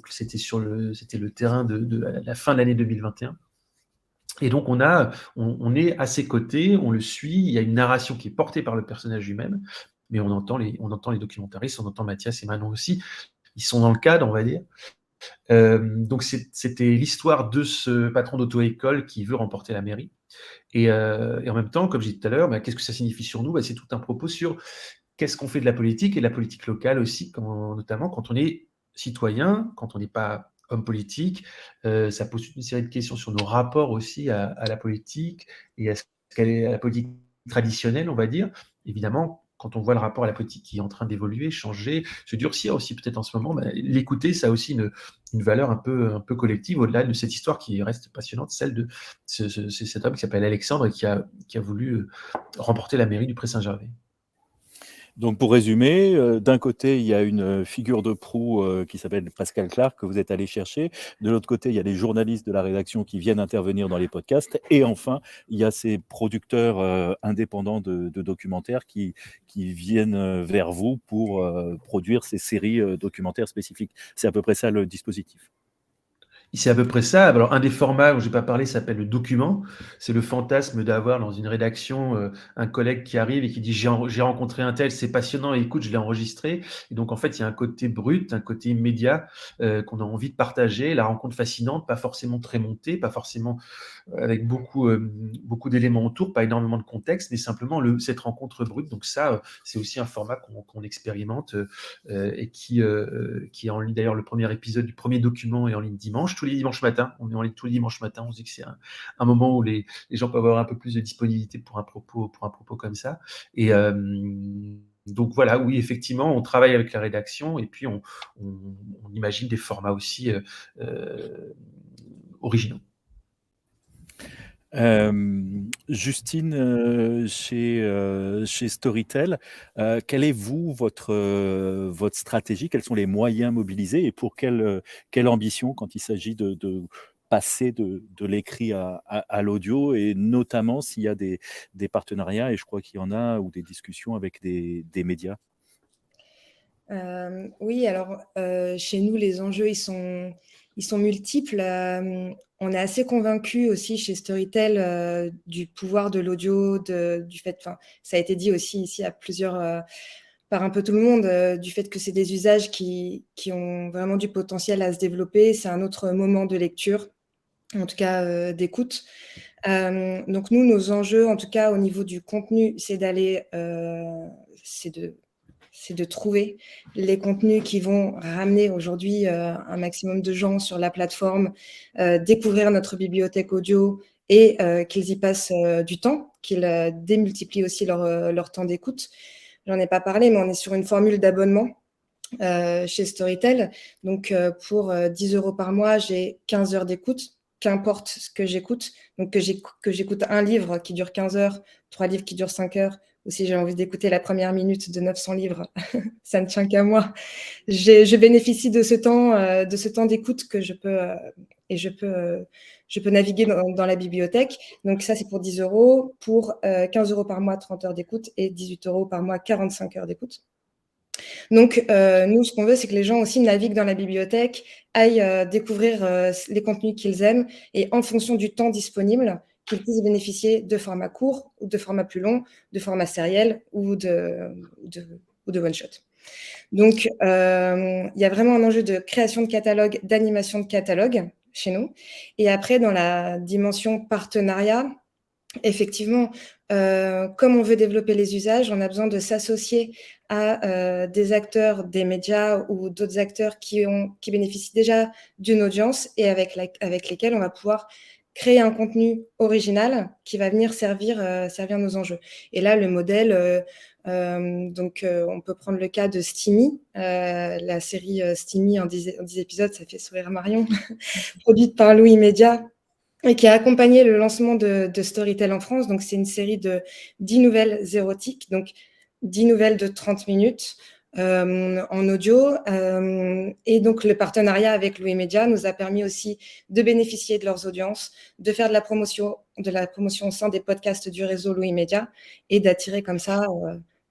c'était le terrain de la fin de l'année 2021. Et donc on est à ses côtés, on le suit. Il y a une narration qui est portée par le personnage lui-même, mais on entend les documentaristes, on entend Mathias et Manon aussi. Ils sont dans le cadre, on va dire. Donc c'était l'histoire de ce patron d'auto-école qui veut remporter la mairie. Et en même temps, comme j'ai dit tout à l'heure, qu'est-ce que ça signifie sur nous ? C'est tout un propos sur qu'est-ce qu'on fait de la politique, et de la politique locale aussi, notamment quand on est citoyen, quand on n'est pas homme politique. Ça pose une série de questions sur nos rapports aussi à la politique, et à ce qu'elle est à la politique traditionnelle, on va dire. Évidemment, quand on voit le rapport à la politique qui est en train d'évoluer, changer, se durcir aussi peut-être en ce moment, l'écouter, ça a aussi une valeur un peu collective, au-delà de cette histoire qui reste passionnante, celle de cet homme qui s'appelle Alexandre et qui a voulu remporter la mairie du Pré-Saint-Gervais. Donc pour résumer, d'un côté, il y a une figure de proue qui s'appelle Pascal Clark, que vous êtes allé chercher. De l'autre côté, il y a les journalistes de la rédaction qui viennent intervenir dans les podcasts. Et enfin, il y a ces producteurs indépendants de documentaires qui viennent vers vous pour produire ces séries documentaires spécifiques. C'est à peu près ça le dispositif. C'est à peu près ça. Alors, un des formats dont je n'ai pas parlé s'appelle le document. C'est le fantasme d'avoir dans une rédaction un collègue qui arrive et qui dit « j'ai rencontré un tel, c'est passionnant, et écoute, je l'ai enregistré ». Et donc, en fait, il y a un côté brut, un côté immédiat qu'on a envie de partager. La rencontre fascinante, pas forcément très montée, pas forcément avec beaucoup d'éléments autour, pas énormément de contexte, mais simplement cette rencontre brute. Donc ça, c'est aussi un format qu'on expérimente et qui est en ligne. D'ailleurs, le premier épisode du premier document est en ligne dimanche, tous les dimanches matins. On est en ligne tous les dimanches matins. On se dit que c'est un moment où les gens peuvent avoir un peu plus de disponibilité pour un propos comme ça. Et donc voilà, oui, effectivement, on travaille avec la rédaction, et puis on imagine des formats aussi originaux. Justine, chez Storytel, quelle est votre stratégie? Quels sont les moyens mobilisés, et pour quelle ambition quand il s'agit de passer de l'écrit à l'audio, et notamment s'il y a des partenariats, et je crois qu'il y en a, ou des discussions avec des médias? Oui, alors chez nous, les enjeux, ils sont multiples. On est assez convaincus aussi chez Storytel du pouvoir de l'audio, du fait, ça a été dit aussi ici à plusieurs, par un peu tout le monde, du fait que c'est des usages qui ont vraiment du potentiel à se développer. C'est un autre moment de lecture, en tout cas d'écoute. Donc nous, nos enjeux, en tout cas au niveau du contenu, c'est de trouver les contenus qui vont ramener aujourd'hui un maximum de gens sur la plateforme, découvrir notre bibliothèque audio, et qu'ils y passent du temps, qu'ils démultiplient aussi leur temps d'écoute. J'en ai pas parlé, mais on est sur une formule d'abonnement. chez Storytel. Donc, pour 10 € par mois, j'ai 15 heures d'écoute, qu'importe ce que j'écoute. Donc, que j'écoute un livre qui dure 15 heures, 3 livres qui durent 5 heures, ou si j'ai envie d'écouter la première minute de 900 livres, ça ne tient qu'à moi. Je bénéficie de ce temps d'écoute que je peux, et je peux naviguer dans la bibliothèque. Donc, ça, c'est pour 10 €. Pour 15 € par mois, 30 heures d'écoute, et 18 € par mois, 45 heures d'écoute. Donc, nous, ce qu'on veut, c'est que les gens aussi naviguent dans la bibliothèque, aillent découvrir les contenus qu'ils aiment, et en fonction du temps disponible, qu'ils puissent bénéficier de formats courts, ou de formats plus longs, de formats sériels ou de one-shot. Donc, il y a vraiment un enjeu de création de catalogue, d'animation de catalogue chez nous. Et après, dans la dimension partenariat, effectivement, comme on veut développer les usages, on a besoin de s'associer à des acteurs des médias ou d'autres acteurs qui bénéficient déjà d'une audience et avec lesquels on va pouvoir créer un contenu original qui va venir servir nos enjeux. Et là, le modèle, on peut prendre le cas de Steamy, la série Steamy en 10 épisodes, ça fait sourire Marion, produite par Louis Média, et qui a accompagné le lancement de Storytel en France. Donc, c'est une série de 10 nouvelles érotiques, donc 10 nouvelles de 30 minutes en audio. Et donc, le partenariat avec Louis Média nous a permis aussi de bénéficier de leurs audiences, de faire de la promotion au sein des podcasts du réseau Louis Média et d'attirer comme ça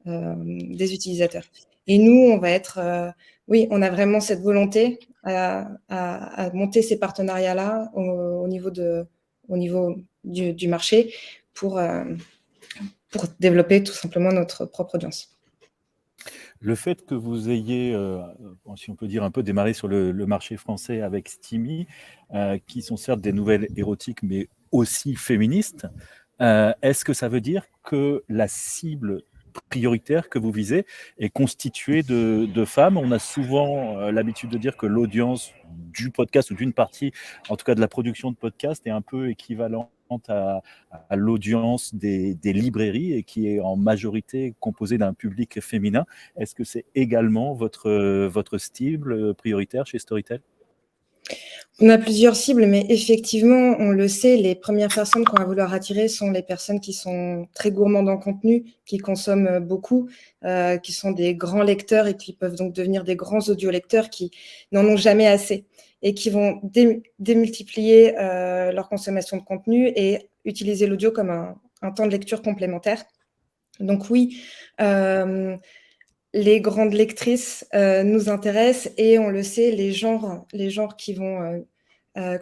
des utilisateurs. Et nous, on va être... on a vraiment cette volonté à monter ces partenariats-là au niveau du marché pour développer tout simplement notre propre audience. Le fait que vous ayez, si on peut dire, un peu démarré sur le marché français avec Steamy, qui sont certes des nouvelles érotiques, mais aussi féministes, est-ce que ça veut dire que la cible prioritaire que vous visez est constituée de femmes? On a souvent l'habitude de dire que l'audience du podcast ou d'une partie, en tout cas de la production de podcast, est un peu équivalente à l'audience des librairies et qui est en majorité composée d'un public féminin. Est-ce que c'est également votre cible prioritaire chez Storytel? On a plusieurs cibles, mais effectivement, on le sait, les premières personnes qu'on va vouloir attirer sont les personnes qui sont très gourmandes en contenu, qui consomment beaucoup, qui sont des grands lecteurs et qui peuvent donc devenir des grands audiolecteurs qui n'en ont jamais assez et qui vont démultiplier leur consommation de contenu et utiliser l'audio comme un temps de lecture complémentaire. Donc oui, les grandes lectrices nous intéressent et on le sait, les genres qui vont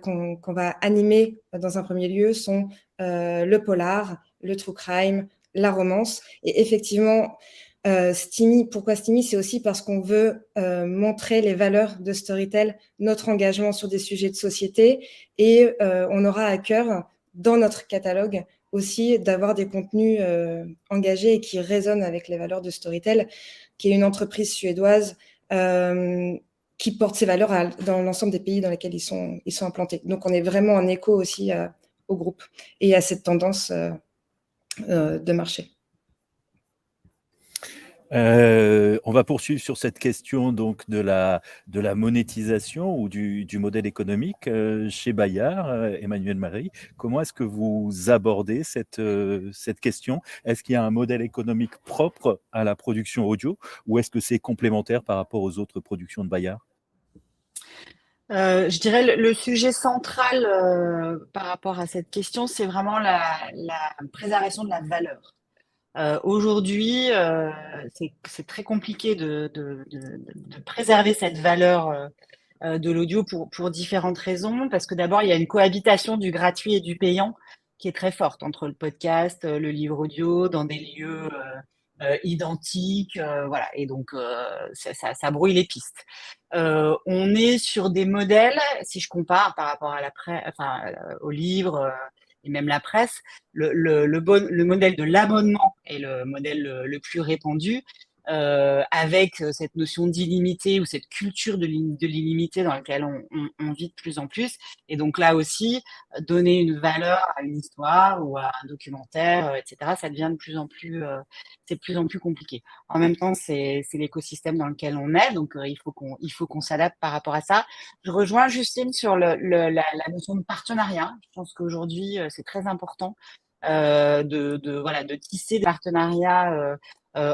qu'on va animer dans un premier lieu sont le polar, le true crime, la romance. Et effectivement, Steamy, pourquoi Steamy? C'est aussi parce qu'on veut montrer les valeurs de Storytel, notre engagement sur des sujets de société, et on aura à cœur, dans notre catalogue, aussi d'avoir des contenus engagés et qui résonnent avec les valeurs de Storytel, qui est une entreprise suédoise qui porte ses valeurs dans l'ensemble des pays dans lesquels ils sont implantés. Donc, on est vraiment en écho aussi au groupe et à cette tendance de marché. On va poursuivre sur cette question donc de la monétisation ou du modèle économique chez Bayard. Emmanuel Marie, comment est-ce que vous abordez cette question? Est-ce qu'il y a un modèle économique propre à la production audio ou est-ce que c'est complémentaire par rapport aux autres productions de Bayard? Je dirais le sujet central par rapport à cette question, c'est vraiment la préservation de la valeur. Aujourd'hui, c'est très compliqué de préserver cette valeur de l'audio pour différentes raisons. Parce que d'abord, il y a une cohabitation du gratuit et du payant qui est très forte entre le podcast, le livre audio, dans des lieux identiques. Voilà. Et donc, ça brouille les pistes. On est sur des modèles, si je compare par rapport à au livre et même la presse, le modèle de l'abonnement est le modèle le plus répandu. avec cette notion d'illimité ou cette culture de l'illimité dans laquelle on vit de plus en plus. Et donc là aussi, donner une valeur à une histoire ou à un documentaire, etc., ça devient c'est de plus en plus compliqué. En même temps, c'est l'écosystème dans lequel on est, donc il faut qu'on s'adapte par rapport à ça. Je rejoins Justine sur la notion de partenariat. Je pense qu'aujourd'hui, c'est très important de tisser des partenariats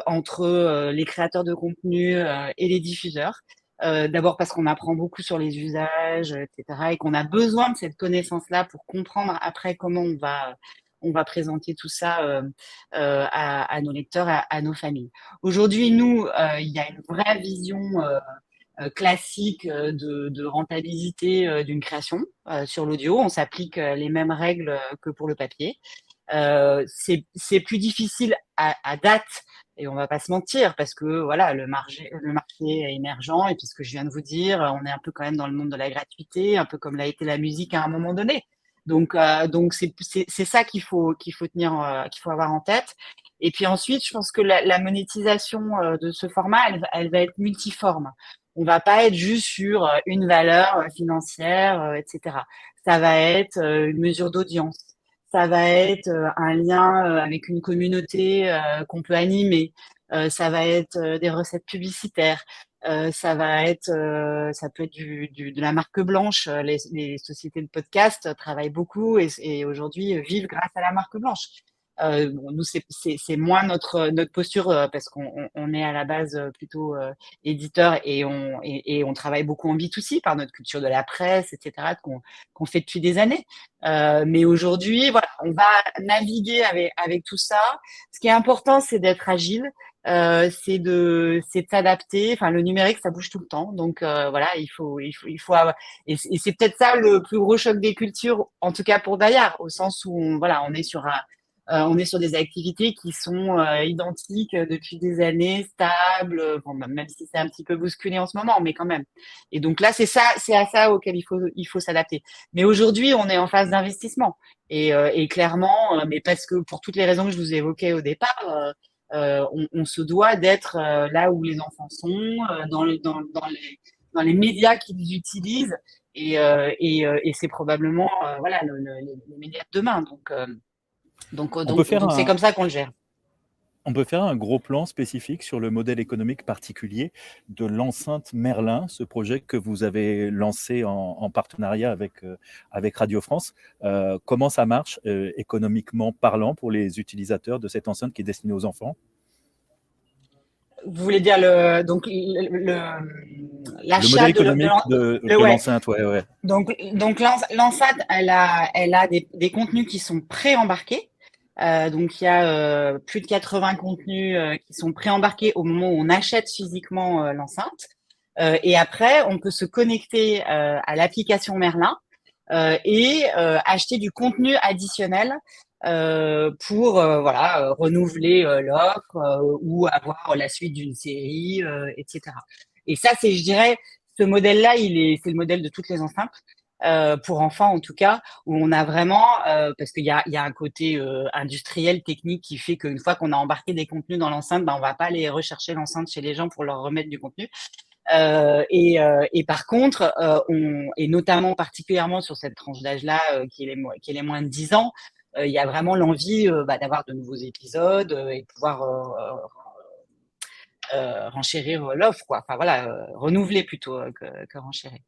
entre les créateurs de contenu et les diffuseurs. D'abord parce qu'on apprend beaucoup sur les usages, etc. et qu'on a besoin de cette connaissance-là pour comprendre après comment on va présenter tout ça à nos lecteurs, à nos familles. Aujourd'hui, nous, il y a une vraie vision classique de rentabilité d'une création sur l'audio. On s'applique les mêmes règles que pour le papier. C'est plus difficile à date, et on va pas se mentir, parce que voilà, le marché est émergent, et puis ce que je viens de vous dire, on est un peu quand même dans le monde de la gratuité, un peu comme l'a été la musique à un moment donné. Donc c'est ça qu'il faut tenir, qu'il faut avoir en tête. Et puis ensuite, je pense que la monétisation de ce format, elle va être multiforme. On va pas être juste sur une valeur financière, etc. Ça va être une mesure d'audience. Ça va être un lien avec une communauté qu'on peut animer. Ça va être des recettes publicitaires. Ça peut être de la marque blanche. Les sociétés de podcast travaillent beaucoup et aujourd'hui vivent grâce à la marque blanche. Nous, c'est moins notre posture parce qu'on est à la base plutôt éditeur et on travaille beaucoup en B2C par notre culture de la presse, etc., qu'on fait depuis des années. Mais aujourd'hui, voilà, on va naviguer avec tout ça. Ce qui est important, c'est d'être agile. C'est de s'adapter. Enfin, le numérique, ça bouge tout le temps. Donc voilà, il faut avoir. Et c'est peut-être ça le plus gros choc des cultures, en tout cas pour Dayar, au sens où on est sur des activités qui sont identiques depuis des années, stables, même si c'est un petit peu bousculé en ce moment, mais quand même. Et donc là, c'est à ça auquel il faut s'adapter. Mais aujourd'hui, on est en phase d'investissement. Et clairement, mais parce que pour toutes les raisons que je vous ai évoquées au départ, on se doit d'être là où les enfants sont, dans les médias qu'ils utilisent, et c'est probablement les médias de demain. Donc c'est comme ça qu'on le gère. On peut faire un gros plan spécifique sur le modèle économique particulier de l'enceinte Merlin, ce projet que vous avez lancé en partenariat avec Radio France. Comment ça marche économiquement parlant pour les utilisateurs de cette enceinte qui est destinée aux enfants? Vous voulez dire l'achat le modèle économique de l'enceinte, ouais. Donc l'enceinte, elle a des contenus qui sont pré-embarqués. Donc il y a plus de 80 contenus qui sont pré-embarqués au moment où on achète physiquement l'enceinte. Et après, on peut se connecter à l'application Merlin et acheter du contenu additionnel pour renouveler l'offre ou avoir la suite d'une série, etc. Et ça, je dirais, ce modèle-là, c'est le modèle de toutes les enceintes. Pour enfants en tout cas, où on a vraiment, parce qu'il y a un côté industriel, technique qui fait qu'une fois qu'on a embarqué des contenus dans l'enceinte, on va pas aller rechercher l'enceinte chez les gens pour leur remettre du contenu. Et par contre, et notamment particulièrement sur cette tranche d'âge-là qui est les moins de 10 ans, il y a vraiment l'envie d'avoir de nouveaux épisodes et de pouvoir renchérir l'offre, quoi. Enfin voilà, renouveler plutôt que renchérir.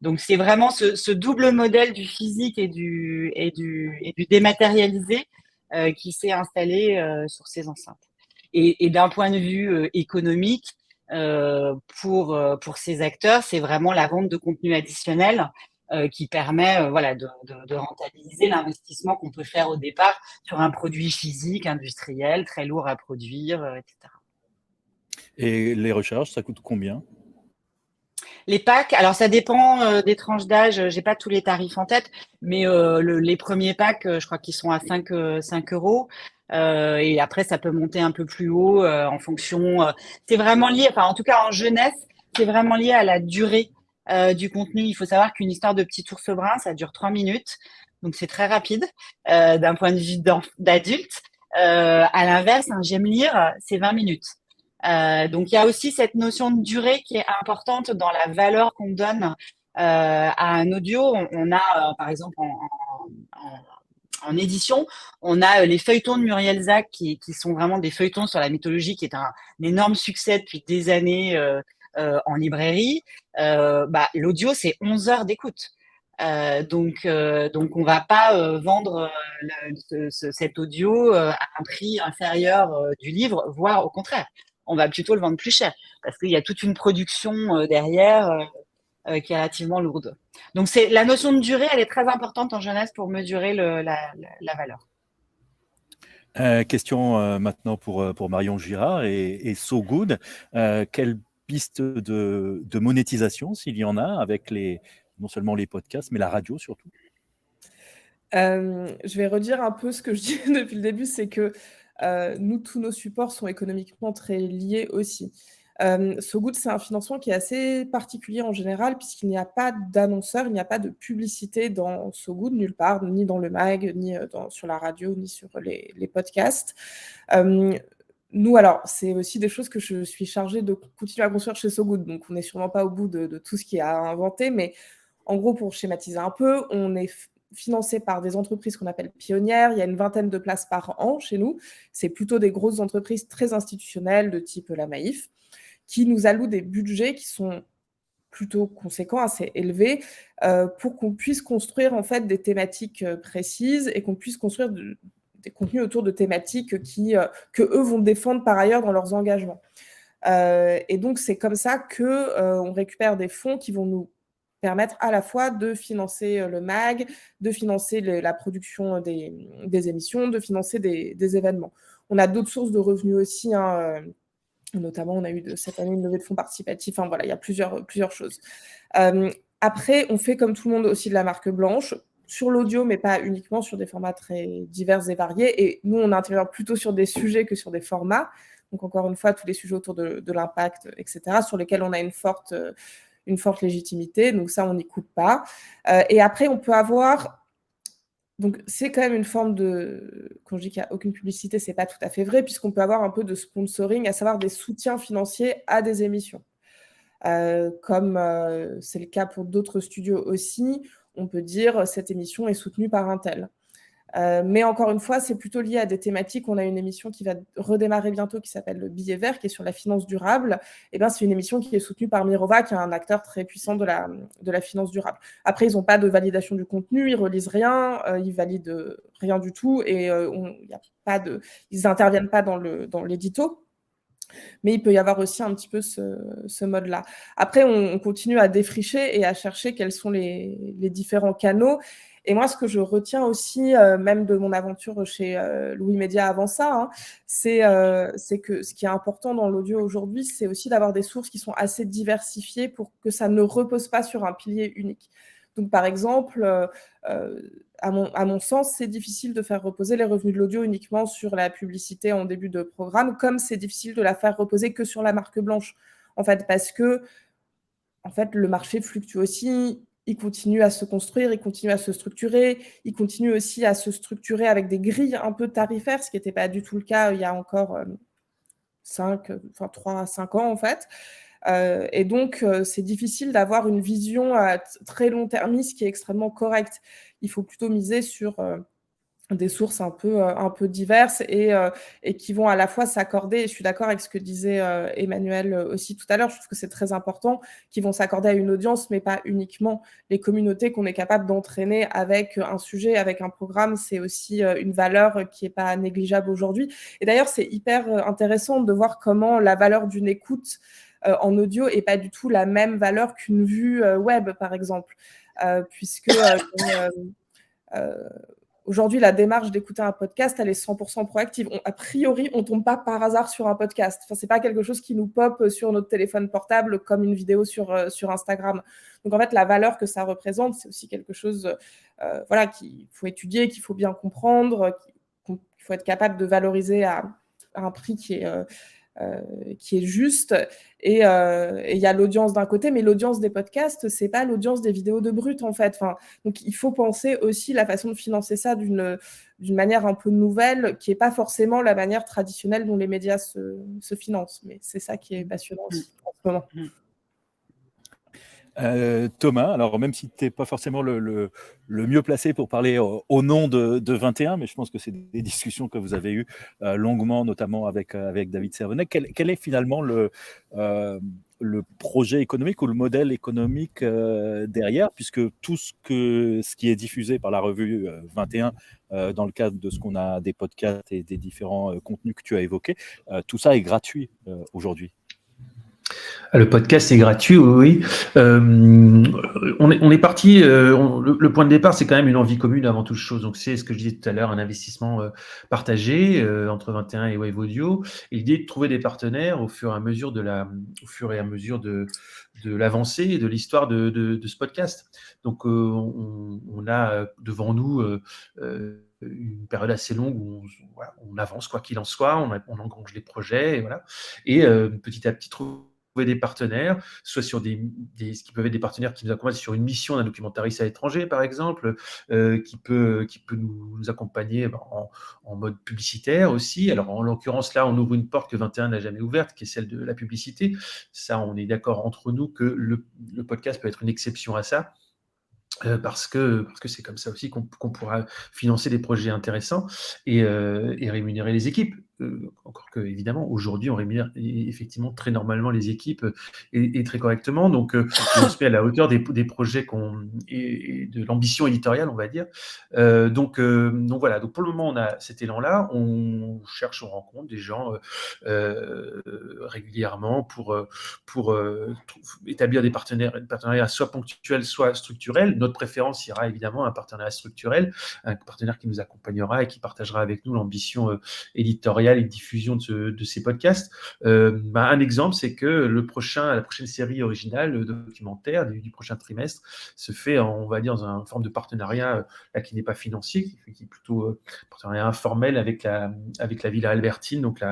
Donc c'est vraiment ce double modèle du physique et du dématérialisé qui s'est installé sur ces enceintes. Et d'un point de vue économique, pour ces acteurs, c'est vraiment la vente de contenu additionnel qui permet de rentabiliser l'investissement qu'on peut faire au départ sur un produit physique, industriel, très lourd à produire, etc. Et les recharges, ça coûte combien ? Les packs, alors ça dépend des tranches d'âge, j'ai pas tous les tarifs en tête, mais les premiers packs, je crois qu'ils sont à 5 euros. Et après, ça peut monter un peu plus haut en fonction. C'est vraiment lié, enfin en tout cas en jeunesse, c'est vraiment lié à la durée du contenu. Il faut savoir qu'une histoire de Petit Ours Brun, ça dure 3 minutes, donc c'est très rapide d'un point de vue d'adulte. À l'inverse, un J'aime lire, c'est 20 minutes. Donc, il y a aussi cette notion de durée qui est importante dans la valeur qu'on donne à un audio. On a, par exemple, en édition, on a les feuilletons de Muriel Zac qui sont vraiment des feuilletons sur la mythologie, qui est un énorme succès depuis des années en librairie. L'audio, c'est 11 heures d'écoute. Donc, on va pas vendre cet audio à un prix inférieur du livre, voire au contraire. On va plutôt le vendre plus cher parce qu'il y a toute une production derrière qui est relativement lourde. Donc, la notion de durée, elle est très importante en jeunesse pour mesurer la valeur. Question maintenant pour Marion Girard et So Good. Quelle piste de monétisation, s'il y en a, avec non seulement les podcasts, mais la radio surtout? Je vais redire un peu ce que je dis depuis le début, c'est que nous, tous nos supports sont économiquement très liés aussi. So Good, c'est un financement qui est assez particulier en général, puisqu'il n'y a pas d'annonceur, il n'y a pas de publicité dans So Good, nulle part, ni dans le mag, ni sur la radio, ni sur les podcasts. Nous, alors, c'est aussi des choses que je suis chargée de continuer à construire chez So Good, donc on n'est sûrement pas au bout de tout ce qu'il y a à inventer, mais en gros, pour schématiser un peu, on est financé par des entreprises qu'on appelle pionnières. Il y a une vingtaine de places par an chez nous. C'est plutôt des grosses entreprises très institutionnelles de type la Maïf qui nous allouent des budgets qui sont plutôt conséquents, assez élevés, pour qu'on puisse construire en fait des thématiques précises et qu'on puisse construire des contenus autour de thématiques que eux vont défendre par ailleurs dans leurs engagements. Et donc, c'est comme ça qu'on récupère des fonds qui vont nous permettre à la fois de financer le mag, de financer la production des émissions, de financer des événements. On a d'autres sources de revenus aussi, notamment on a eu cette année une levée de fonds participatifs, enfin voilà, il y a plusieurs choses. Après, on fait comme tout le monde aussi de la marque blanche, sur l'audio, mais pas uniquement, sur des formats très divers et variés. Et nous, on intervient plutôt sur des sujets que sur des formats. Donc encore une fois, tous les sujets autour de l'impact, etc., sur lesquels on a une forte légitimité, donc ça, on n'y coupe pas. Et après, on peut avoir... Donc, c'est quand même une forme de... Quand je dis qu'il n'y a aucune publicité, ce n'est pas tout à fait vrai, puisqu'on peut avoir un peu de sponsoring, à savoir des soutiens financiers à des émissions. Comme c'est le cas pour d'autres studios aussi, on peut dire cette émission est soutenue par un tel. Mais encore une fois, c'est plutôt lié à des thématiques. On a une émission qui va redémarrer bientôt qui s'appelle Le Billet Vert, qui est sur la finance durable. Et ben, c'est une émission qui est soutenue par Mirova, qui est un acteur très puissant de la finance durable. Après, ils n'ont pas de validation du contenu, ils relisent rien, ils valident rien du tout et ils n'interviennent pas dans l'édito. Mais il peut y avoir aussi un petit peu ce mode-là. Après, on continue à défricher et à chercher quels sont les différents canaux. Et moi, ce que je retiens aussi, même de mon aventure chez Louis Média avant ça, c'est que ce qui est important dans l'audio aujourd'hui, c'est aussi d'avoir des sources qui sont assez diversifiées pour que ça ne repose pas sur un pilier unique. Donc, par exemple, à mon sens, c'est difficile de faire reposer les revenus de l'audio uniquement sur la publicité en début de programme, comme c'est difficile de la faire reposer que sur la marque blanche, en fait, parce que en fait, le marché fluctue aussi. Il continue à se construire, il continue à se structurer, il continue aussi à se structurer avec des grilles un peu tarifaires, ce qui n'était pas du tout le cas il y a encore 3 à 5 ans en fait. Et donc, c'est difficile d'avoir une vision à très long-termiste qui est extrêmement correcte. Il faut plutôt miser sur des sources un peu diverses et qui vont à la fois s'accorder, et je suis d'accord avec ce que disait Emmanuel aussi tout à l'heure, je trouve que c'est très important, qui vont s'accorder à une audience, mais pas uniquement les communautés qu'on est capable d'entraîner avec un sujet, avec un programme, c'est aussi une valeur qui n'est pas négligeable aujourd'hui. Et d'ailleurs, c'est hyper intéressant de voir comment la valeur d'une écoute en audio n'est pas du tout la même valeur qu'une vue web, par exemple, puisque... aujourd'hui, la démarche d'écouter un podcast, elle est 100% proactive. A priori, on ne tombe pas par hasard sur un podcast. Enfin, ce n'est pas quelque chose qui nous pop sur notre téléphone portable comme une vidéo sur Instagram. Donc, en fait, la valeur que ça représente, c'est aussi quelque chose qu'il faut étudier, qu'il faut bien comprendre, qu'il faut être capable de valoriser à un prix qui est juste. Et il y a l'audience d'un côté, mais l'audience des podcasts, c'est pas l'audience des vidéos de brut, en fait. Enfin, donc, il faut penser aussi la façon de financer ça d'une manière un peu nouvelle, qui n'est pas forcément la manière traditionnelle dont les médias se financent. Mais c'est ça qui est passionnant aussi en ce moment. Thomas, alors même si tu n'es pas forcément le mieux placé pour parler au nom de 21, mais je pense que c'est des discussions que vous avez eues longuement, notamment avec David Servonnet, quel est finalement le projet économique ou le modèle économique derrière, puisque tout ce qui est diffusé par la revue 21 dans le cadre de ce qu'on a des podcasts et des différents contenus que tu as évoqués, tout ça est gratuit aujourd'hui. Le podcast est gratuit, oui. On est parti. Le point de départ, c'est quand même une envie commune avant toute chose. Donc, c'est ce que je disais tout à l'heure, un investissement partagé entre 21 et Wave Audio. Et l'idée de trouver des partenaires au fur et à mesure de l'avancée et de l'histoire de ce podcast. Donc, on a devant nous une période assez longue où on avance quoi qu'il en soit, on engrange les projets et voilà. Et petit à petit trouver des partenaires, soit sur ce qui peuvent être des partenaires qui nous accompagnent sur une mission d'un documentariste à l'étranger, par exemple, qui peut nous accompagner en mode publicitaire aussi. Alors, en l'occurrence, là, on ouvre une porte que 21 n'a jamais ouverte, qui est celle de la publicité. Ça, on est d'accord entre nous que le podcast peut être une exception à ça. Parce que c'est comme ça aussi qu'on pourra financer des projets intéressants et rémunérer les équipes. Encore que, évidemment, aujourd'hui, on rémunère effectivement très normalement les équipes et très correctement. Donc, on se met à la hauteur des projets et de l'ambition éditoriale, on va dire. Donc voilà. Donc, pour le moment, on a cet élan-là. On rencontre des gens régulièrement pour établir des partenariats soit ponctuels, soit structurels. Notre préférence ira évidemment à un partenariat structurel, un partenaire qui nous accompagnera et qui partagera avec nous l'ambition éditoriale et de diffusion de ces podcasts. Un exemple, c'est que la prochaine série originale documentaire du prochain trimestre se fait, on va dire, dans une forme de partenariat là, qui n'est pas financier, qui est plutôt partenariat informel avec la Villa Albertine, donc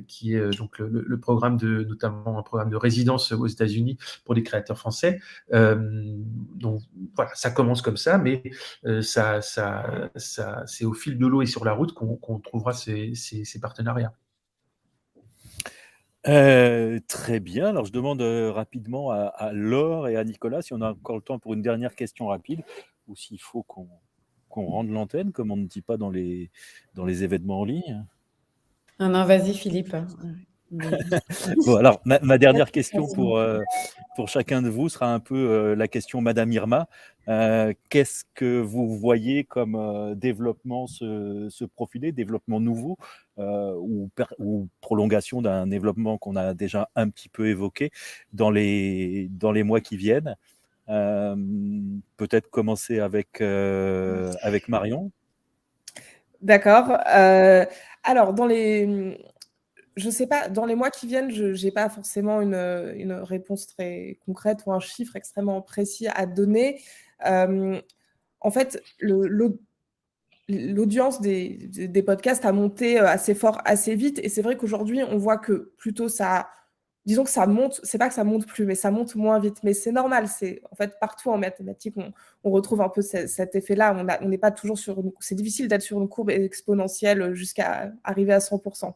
qui est donc le programme notamment un programme de résidence aux États-Unis pour des créateurs français. Donc voilà, ça commence comme ça, mais c'est au fil de l'eau et sur la route qu'on trouvera ces partenariats. Très bien. Alors, je demande rapidement à Laure et à Nicolas si on a encore le temps pour une dernière question rapide ou s'il faut qu'on rende l'antenne, comme on ne dit pas dans les événements en ligne. Non, vas-y, Philippe. Bon, alors, ma dernière question pour chacun de vous sera un peu la question Madame Irma. Qu'est-ce que vous voyez comme développement se profiler, développement nouveau ou prolongation d'un développement qu'on a déjà un petit peu évoqué dans les mois qui viennent? Peut-être commencer avec Marion. D'accord. Alors, je ne sais pas, dans les mois qui viennent, je n'ai pas forcément une réponse très concrète ou un chiffre extrêmement précis à donner. En fait, l'audience des podcasts a monté assez fort, assez vite. Et c'est vrai qu'aujourd'hui, on voit que plutôt disons que ça monte, c'est pas que ça monte plus, mais ça monte moins vite. Mais c'est normal, en fait, partout en mathématiques, on retrouve un peu cet effet-là. On n'est pas toujours c'est difficile d'être sur une courbe exponentielle jusqu'à arriver à 100%.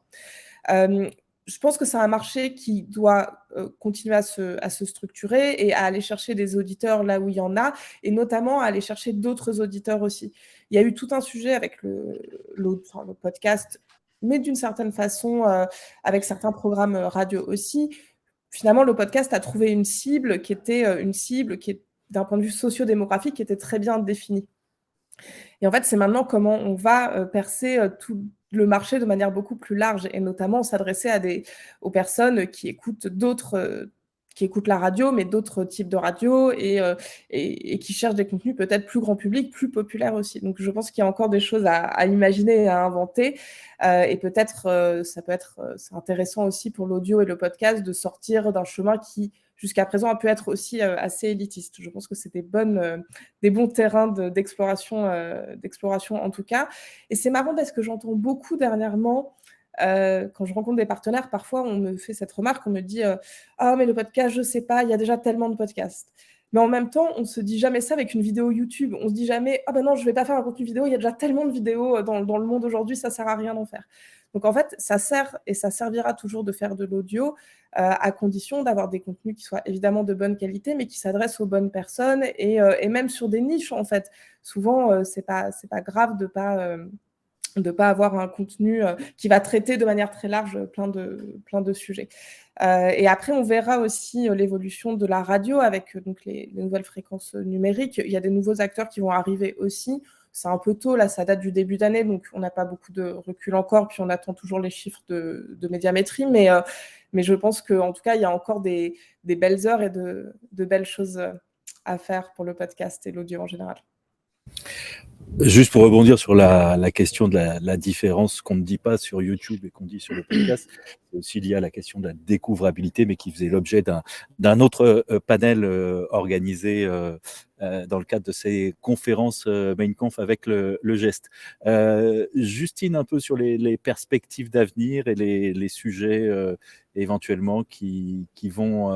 Je pense que c'est un marché qui doit continuer à se structurer et à aller chercher des auditeurs là où il y en a, et notamment à aller chercher d'autres auditeurs aussi. Il y a eu tout un sujet avec le podcast, mais d'une certaine façon, avec certains programmes radio aussi. Finalement, le podcast a trouvé une cible qui était d'un point de vue socio-démographique, qui était très bien définie. Et en fait, c'est maintenant comment on va percer tout le marché de manière beaucoup plus large, et notamment s'adresser aux personnes qui écoutent qui écoutent la radio, mais d'autres types de radio, et qui cherchent des contenus peut-être plus grand public, plus populaires aussi. Donc, je pense qu'il y a encore des choses à imaginer et à inventer. Et peut-être, c'est intéressant aussi pour l'audio et le podcast de sortir d'un chemin qui, jusqu'à présent, a pu être aussi assez élitiste. Je pense que c'est des bons terrains d'exploration en tout cas. Et c'est marrant parce que j'entends beaucoup dernièrement quand je rencontre des partenaires, parfois, on me fait cette remarque, on me dit « Ah, mais le podcast, je sais pas, il y a déjà tellement de podcasts. » Mais en même temps, on ne se dit jamais ça avec une vidéo YouTube. On se dit jamais « Ah ben non, je ne vais pas faire un contenu vidéo, il y a déjà tellement de vidéos dans le monde aujourd'hui, ça ne sert à rien d'en faire. » Donc en fait, ça sert et ça servira toujours de faire de l'audio à condition d'avoir des contenus qui soient évidemment de bonne qualité, mais qui s'adressent aux bonnes personnes et même sur des niches, en fait. Souvent, c'est pas grave de pas avoir un contenu qui va traiter de manière très large plein de sujets. Et après, on verra aussi l'évolution de la radio avec donc les nouvelles fréquences numériques. Il y a des nouveaux acteurs qui vont arriver aussi. C'est un peu tôt, là, ça date du début d'année, donc on n'a pas beaucoup de recul encore, puis on attend toujours les chiffres de médiamétrie, mais je pense qu'en tout cas, il y a encore des belles heures et de belles choses à faire pour le podcast et l'audio en général. Juste pour rebondir sur la question de la différence qu'on ne dit pas sur YouTube et qu'on dit sur le podcast, c'est aussi lié à la question de la découvrabilité, mais qui faisait l'objet d'un autre panel organisé dans le cadre de ces conférences MainConf avec le geste. Justine, un peu sur les perspectives d'avenir et les sujets éventuellement qui vont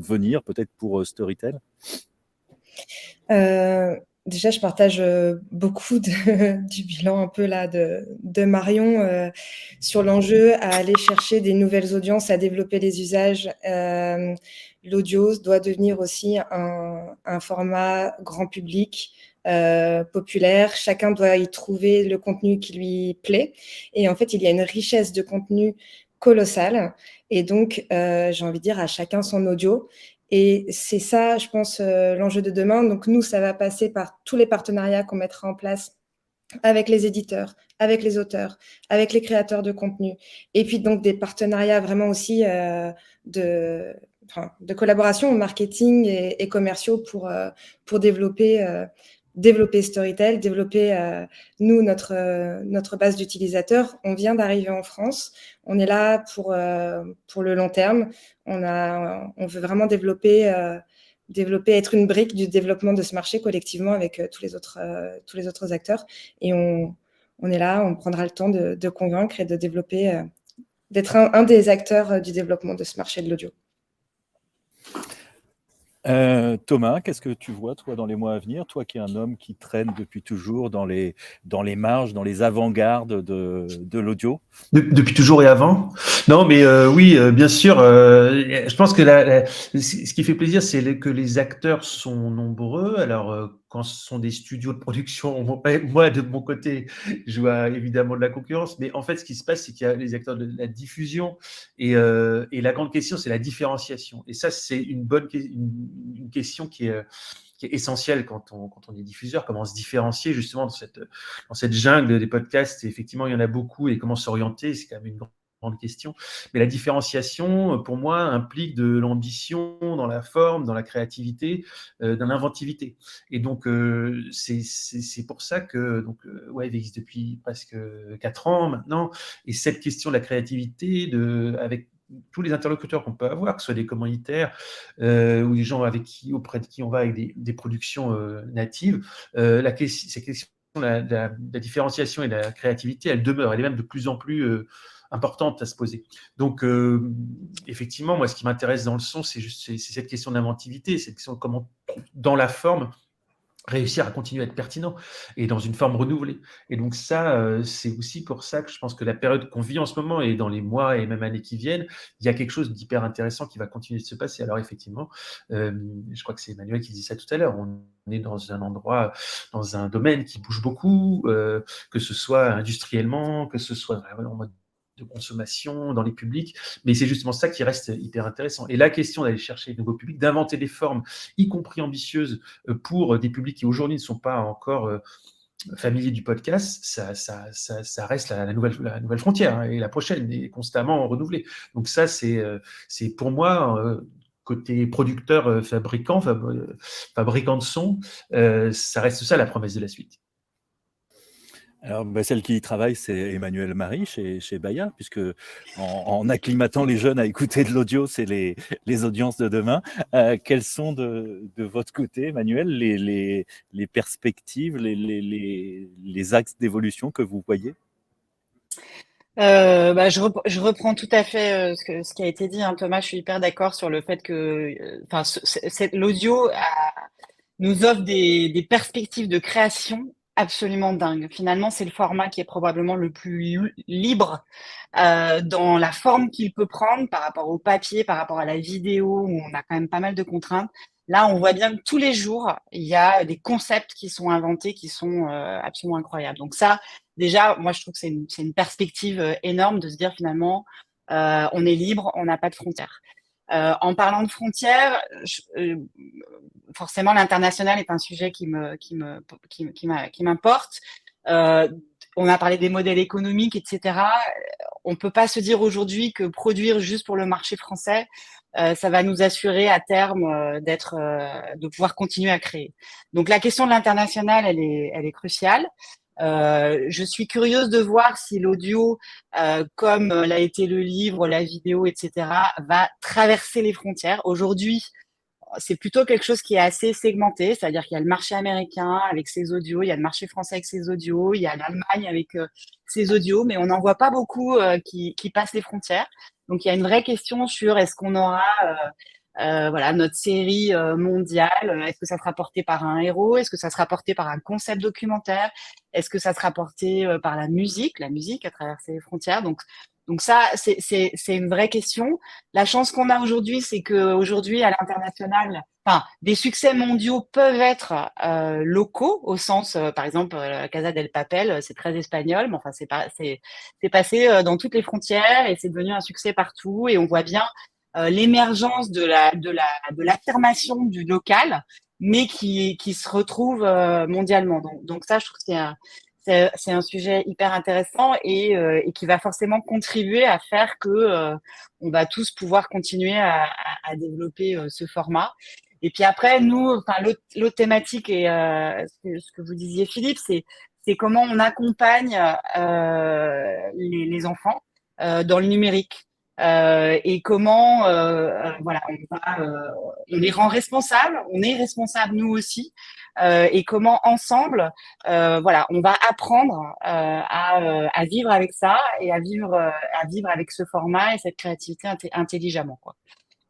venir, peut-être pour Storytel. Déjà, je partage beaucoup du bilan un peu là de Marion sur l'enjeu à aller chercher des nouvelles audiences, à développer les usages. L'audio doit devenir aussi un format grand public, populaire. Chacun doit y trouver le contenu qui lui plaît. Et en fait, il y a une richesse de contenu colossale. Et donc, j'ai envie de dire à chacun son audio. Et c'est ça, je pense, l'enjeu de demain. Donc, nous, ça va passer par tous les partenariats qu'on mettra en place avec les éditeurs, avec les auteurs, avec les créateurs de contenu. Et puis, donc, des partenariats vraiment aussi de collaboration marketing et commerciaux pour développer Storytel, développer, nous, notre base d'utilisateurs. On vient d'arriver en France. On est là pour le long terme. On veut vraiment développer, être une brique du développement de ce marché collectivement avec tous les autres acteurs. Et on est là, on prendra le temps de convaincre et de développer, d'être un des acteurs du développement de ce marché de l'audio. Thomas, qu'est-ce que tu vois, toi, dans les mois à venir? Toi qui es un homme qui traîne depuis toujours dans les marges, dans les avant-gardes de l'audio. Depuis toujours et avant? Non, mais oui, bien sûr. Je pense que ce qui fait plaisir, c'est que les acteurs sont nombreux. Alors, quand ce sont des studios de production, moi, de mon côté, je vois évidemment de la concurrence. Mais en fait, ce qui se passe, c'est qu'il y a les acteurs de la diffusion. Et la grande question, c'est la différenciation. Et ça, c'est une question qui est essentielle quand on est diffuseur, comment se différencier justement dans cette jungle des podcasts. Et effectivement, il y en a beaucoup et comment s'orienter, c'est quand même une grande question. Mais la différenciation, pour moi, implique de l'ambition dans la forme, dans la créativité, dans l'inventivité. Et donc, c'est pour ça que Wave existe depuis presque 4 ans maintenant. Et cette question de la créativité, avec tous les interlocuteurs qu'on peut avoir, que ce soit des commanditaires ou des gens auprès de qui on va avec des productions natives, ces questions de la différenciation et de la créativité, elle demeure, elle est même de plus en plus importante à se poser. Donc, effectivement, moi, ce qui m'intéresse dans le son, c'est cette question d'inventivité, cette question de comment, dans la forme, réussir à continuer à être pertinent et dans une forme renouvelée. Et donc ça, c'est aussi pour ça que je pense que la période qu'on vit en ce moment et dans les mois et même années qui viennent, il y a quelque chose d'hyper intéressant qui va continuer de se passer. Alors effectivement, je crois que c'est Emmanuel qui disait ça tout à l'heure, on est dans un endroit, dans un domaine qui bouge beaucoup, que ce soit industriellement, que ce soit en mode de consommation dans les publics, mais c'est justement ça qui reste hyper intéressant. Et la question d'aller chercher de nouveaux publics, d'inventer des formes, y compris ambitieuses, pour des publics qui aujourd'hui ne sont pas encore familiers du podcast, ça reste la nouvelle frontière, hein, et la prochaine est constamment renouvelée. Donc ça, c'est pour moi, côté producteur, fabricant de son, ça reste ça la promesse de la suite. Alors, celle qui y travaille, c'est Emmanuel Marie chez Bayard, puisque en acclimatant les jeunes à écouter de l'audio, c'est les audiences de demain. Quelles sont de votre côté, Emmanuel, les perspectives, les axes d'évolution que vous voyez? Je reprends tout à fait ce qui a été dit, hein, Thomas. Je suis hyper d'accord sur le fait que l'audio nous offre des perspectives de création absolument dingues. Finalement, c'est le format qui est probablement le plus libre dans la forme qu'il peut prendre par rapport au papier, par rapport à la vidéo, où on a quand même pas mal de contraintes. Là, on voit bien que tous les jours, il y a des concepts qui sont inventés qui sont absolument incroyables. Donc ça, déjà, moi, je trouve que c'est une perspective énorme de se dire finalement, on est libre, on n'a pas de frontières. En parlant de frontières, forcément, l'international est un sujet qui m'importe. On a parlé des modèles économiques, etc. On peut pas se dire aujourd'hui que produire juste pour le marché français, ça va nous assurer à terme de pouvoir continuer à créer. Donc la question de l'international, elle est cruciale. Je suis curieuse de voir si l'audio, comme l'a été le livre, la vidéo, etc., va traverser les frontières. Aujourd'hui, c'est plutôt quelque chose qui est assez segmenté, c'est-à-dire qu'il y a le marché américain avec ses audios, il y a le marché français avec ses audios, il y a l'Allemagne avec ses audios, mais on n'en voit pas beaucoup qui passent les frontières. Donc il y a une vraie question sur est-ce qu'on aura voilà, notre série mondiale, est-ce que ça sera porté par un héros, est-ce que ça sera porté par un concept documentaire, est-ce que ça sera porté par la musique a traversé les frontières. Donc ça, c'est une vraie question. La chance qu'on a aujourd'hui, c'est qu'aujourd'hui, à l'international, enfin, des succès mondiaux peuvent être locaux, au sens, par exemple, Casa del Papel, c'est très espagnol, mais enfin, c'est passé dans toutes les frontières et c'est devenu un succès partout. Et on voit bien l'émergence de l'affirmation du local, mais qui se retrouve mondialement. Donc ça, je trouve que c'est un sujet hyper intéressant et qui va forcément contribuer à faire que on va tous pouvoir continuer à développer ce format. Et puis après, nous, enfin, l'autre thématique et ce que vous disiez, Philippe, c'est comment on accompagne les enfants dans le numérique. Et comment voilà, on les rend responsables, on est responsables nous aussi, et comment ensemble voilà, on va apprendre à vivre avec ça et à vivre avec ce format et cette créativité intelligemment, quoi.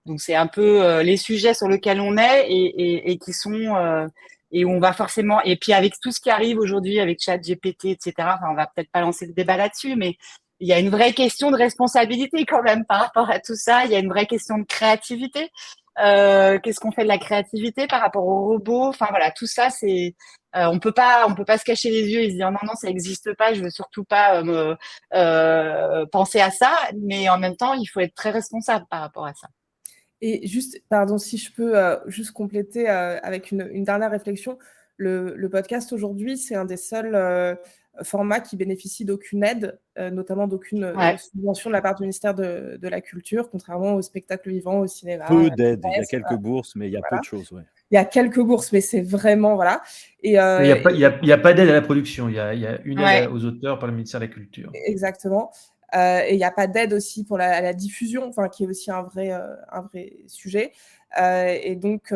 Donc c'est un peu les sujets sur lesquels on est et qui sont et où on va forcément, et puis avec tout ce qui arrive aujourd'hui avec ChatGPT, etc. Enfin, on va peut-être pas lancer le débat là-dessus, mais il y a une vraie question de responsabilité quand même par rapport à tout ça. Il y a une vraie question de créativité. Qu'est-ce qu'on fait de la créativité par rapport aux robots? Enfin voilà, tout ça, c'est on peut pas se cacher les yeux et se dire non, ça n'existe pas. Je veux surtout pas penser à ça, mais en même temps, il faut être très responsable par rapport à ça. Et juste, pardon, si je peux juste compléter avec une dernière réflexion. Le podcast aujourd'hui, c'est un des seuls formats qui bénéficie d'aucune aide, notamment d'aucune subvention de la part du ministère de la Culture, contrairement au spectacle vivant, au cinéma. Peu d'aide, il y a quelques bourses, mais il y a peu de choses. Ouais. Il y a quelques bourses, mais c'est vraiment, voilà. Et, il n'y a pas d'aide à la production, il y a une aide aux auteurs par le ministère de la Culture. Exactement. Et il n'y a pas d'aide aussi pour la diffusion, enfin, qui est aussi un vrai sujet. Et donc,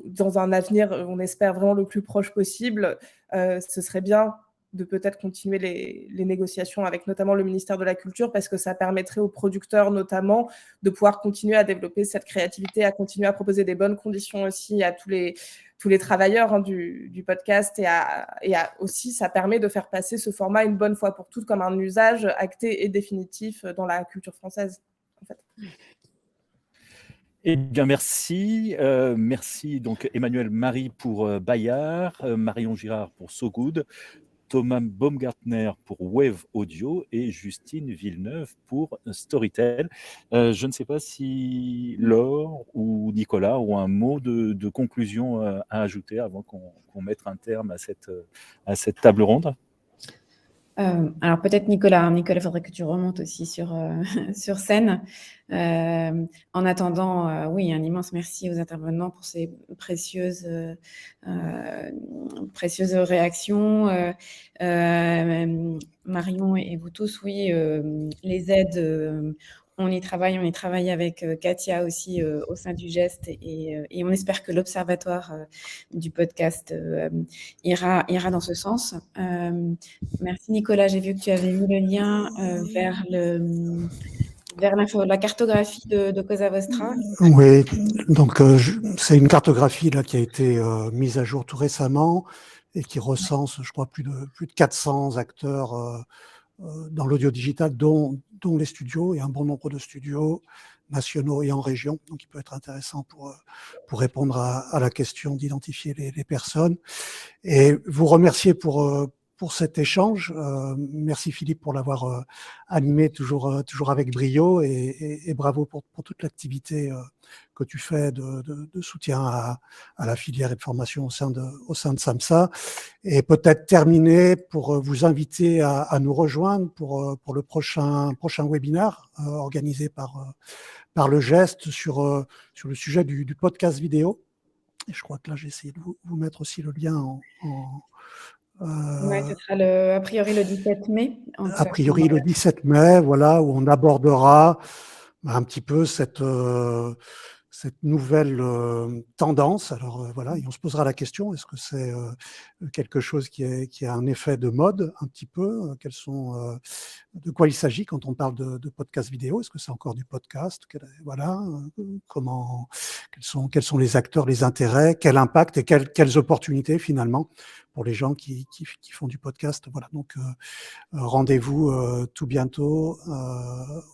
dans un avenir, on espère vraiment le plus proche possible, ce serait bien de peut-être continuer les négociations avec notamment le ministère de la Culture, parce que ça permettrait aux producteurs notamment de pouvoir continuer à développer cette créativité, à continuer à proposer des bonnes conditions aussi à tous les travailleurs du podcast et aussi ça permet de faire passer ce format une bonne fois pour toutes comme un usage acté et définitif dans la culture française, en fait. Eh bien, merci. Merci donc Emmanuel Marie pour Bayard, Marion Girard pour So Good, Thomas Baumgartner pour Wave Audio et Justine Villeneuve pour Storytel. Je ne sais pas si Laure ou Nicolas ont un mot de conclusion à ajouter avant qu'on mette un terme à cette table ronde. Alors peut-être Nicolas, il faudrait que tu remontes aussi sur scène. En attendant, oui, un immense merci aux intervenants pour ces précieuses réactions. Marion et vous tous, oui, les aides on y travaille avec Katia aussi au sein du geste et on espère que l'observatoire du podcast ira dans ce sens. Merci Nicolas, j'ai vu que tu avais mis le lien vers la cartographie de Cosa Vostra. Oui, donc c'est une cartographie là, qui a été mise à jour tout récemment et qui recense, je crois, plus de 400 acteurs dans l'audio digital, dont les studios et un bon nombre de studios nationaux et en région. Donc, il peut être intéressant pour répondre à la question d'identifier les personnes. Et vous remercier pour cet échange. Merci Philippe pour l'avoir animé toujours avec brio et bravo pour toute l'activité que tu fais de soutien à la filière et de formation au sein de SAMSA. Et peut-être terminer pour vous inviter à nous rejoindre pour le prochain webinaire organisé par le geste sur le sujet du podcast vidéo. Et je crois que là, j'ai essayé de vous mettre aussi le lien Ouais, ce sera a priori le 17 mai. A priori le 17 mai, voilà, où on abordera un petit peu cette nouvelle tendance. Alors voilà, et on se posera la question, est-ce que c'est quelque chose qui a un effet de mode un petit peu? De quoi il s'agit quand on parle de podcast vidéo? Est-ce que c'est encore du podcast? Voilà, quels sont les acteurs, les intérêts, quel impact et quelles opportunités finalement pour les gens qui font du podcast. Voilà, donc rendez-vous tout bientôt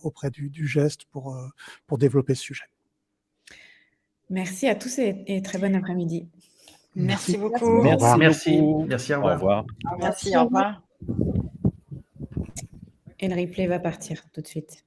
auprès du geste pour développer ce sujet. Merci à tous et très bon après-midi. Merci beaucoup. Merci. Beaucoup. Merci, au Au revoir. revoir. Merci, au revoir. Et le replay va partir tout de suite.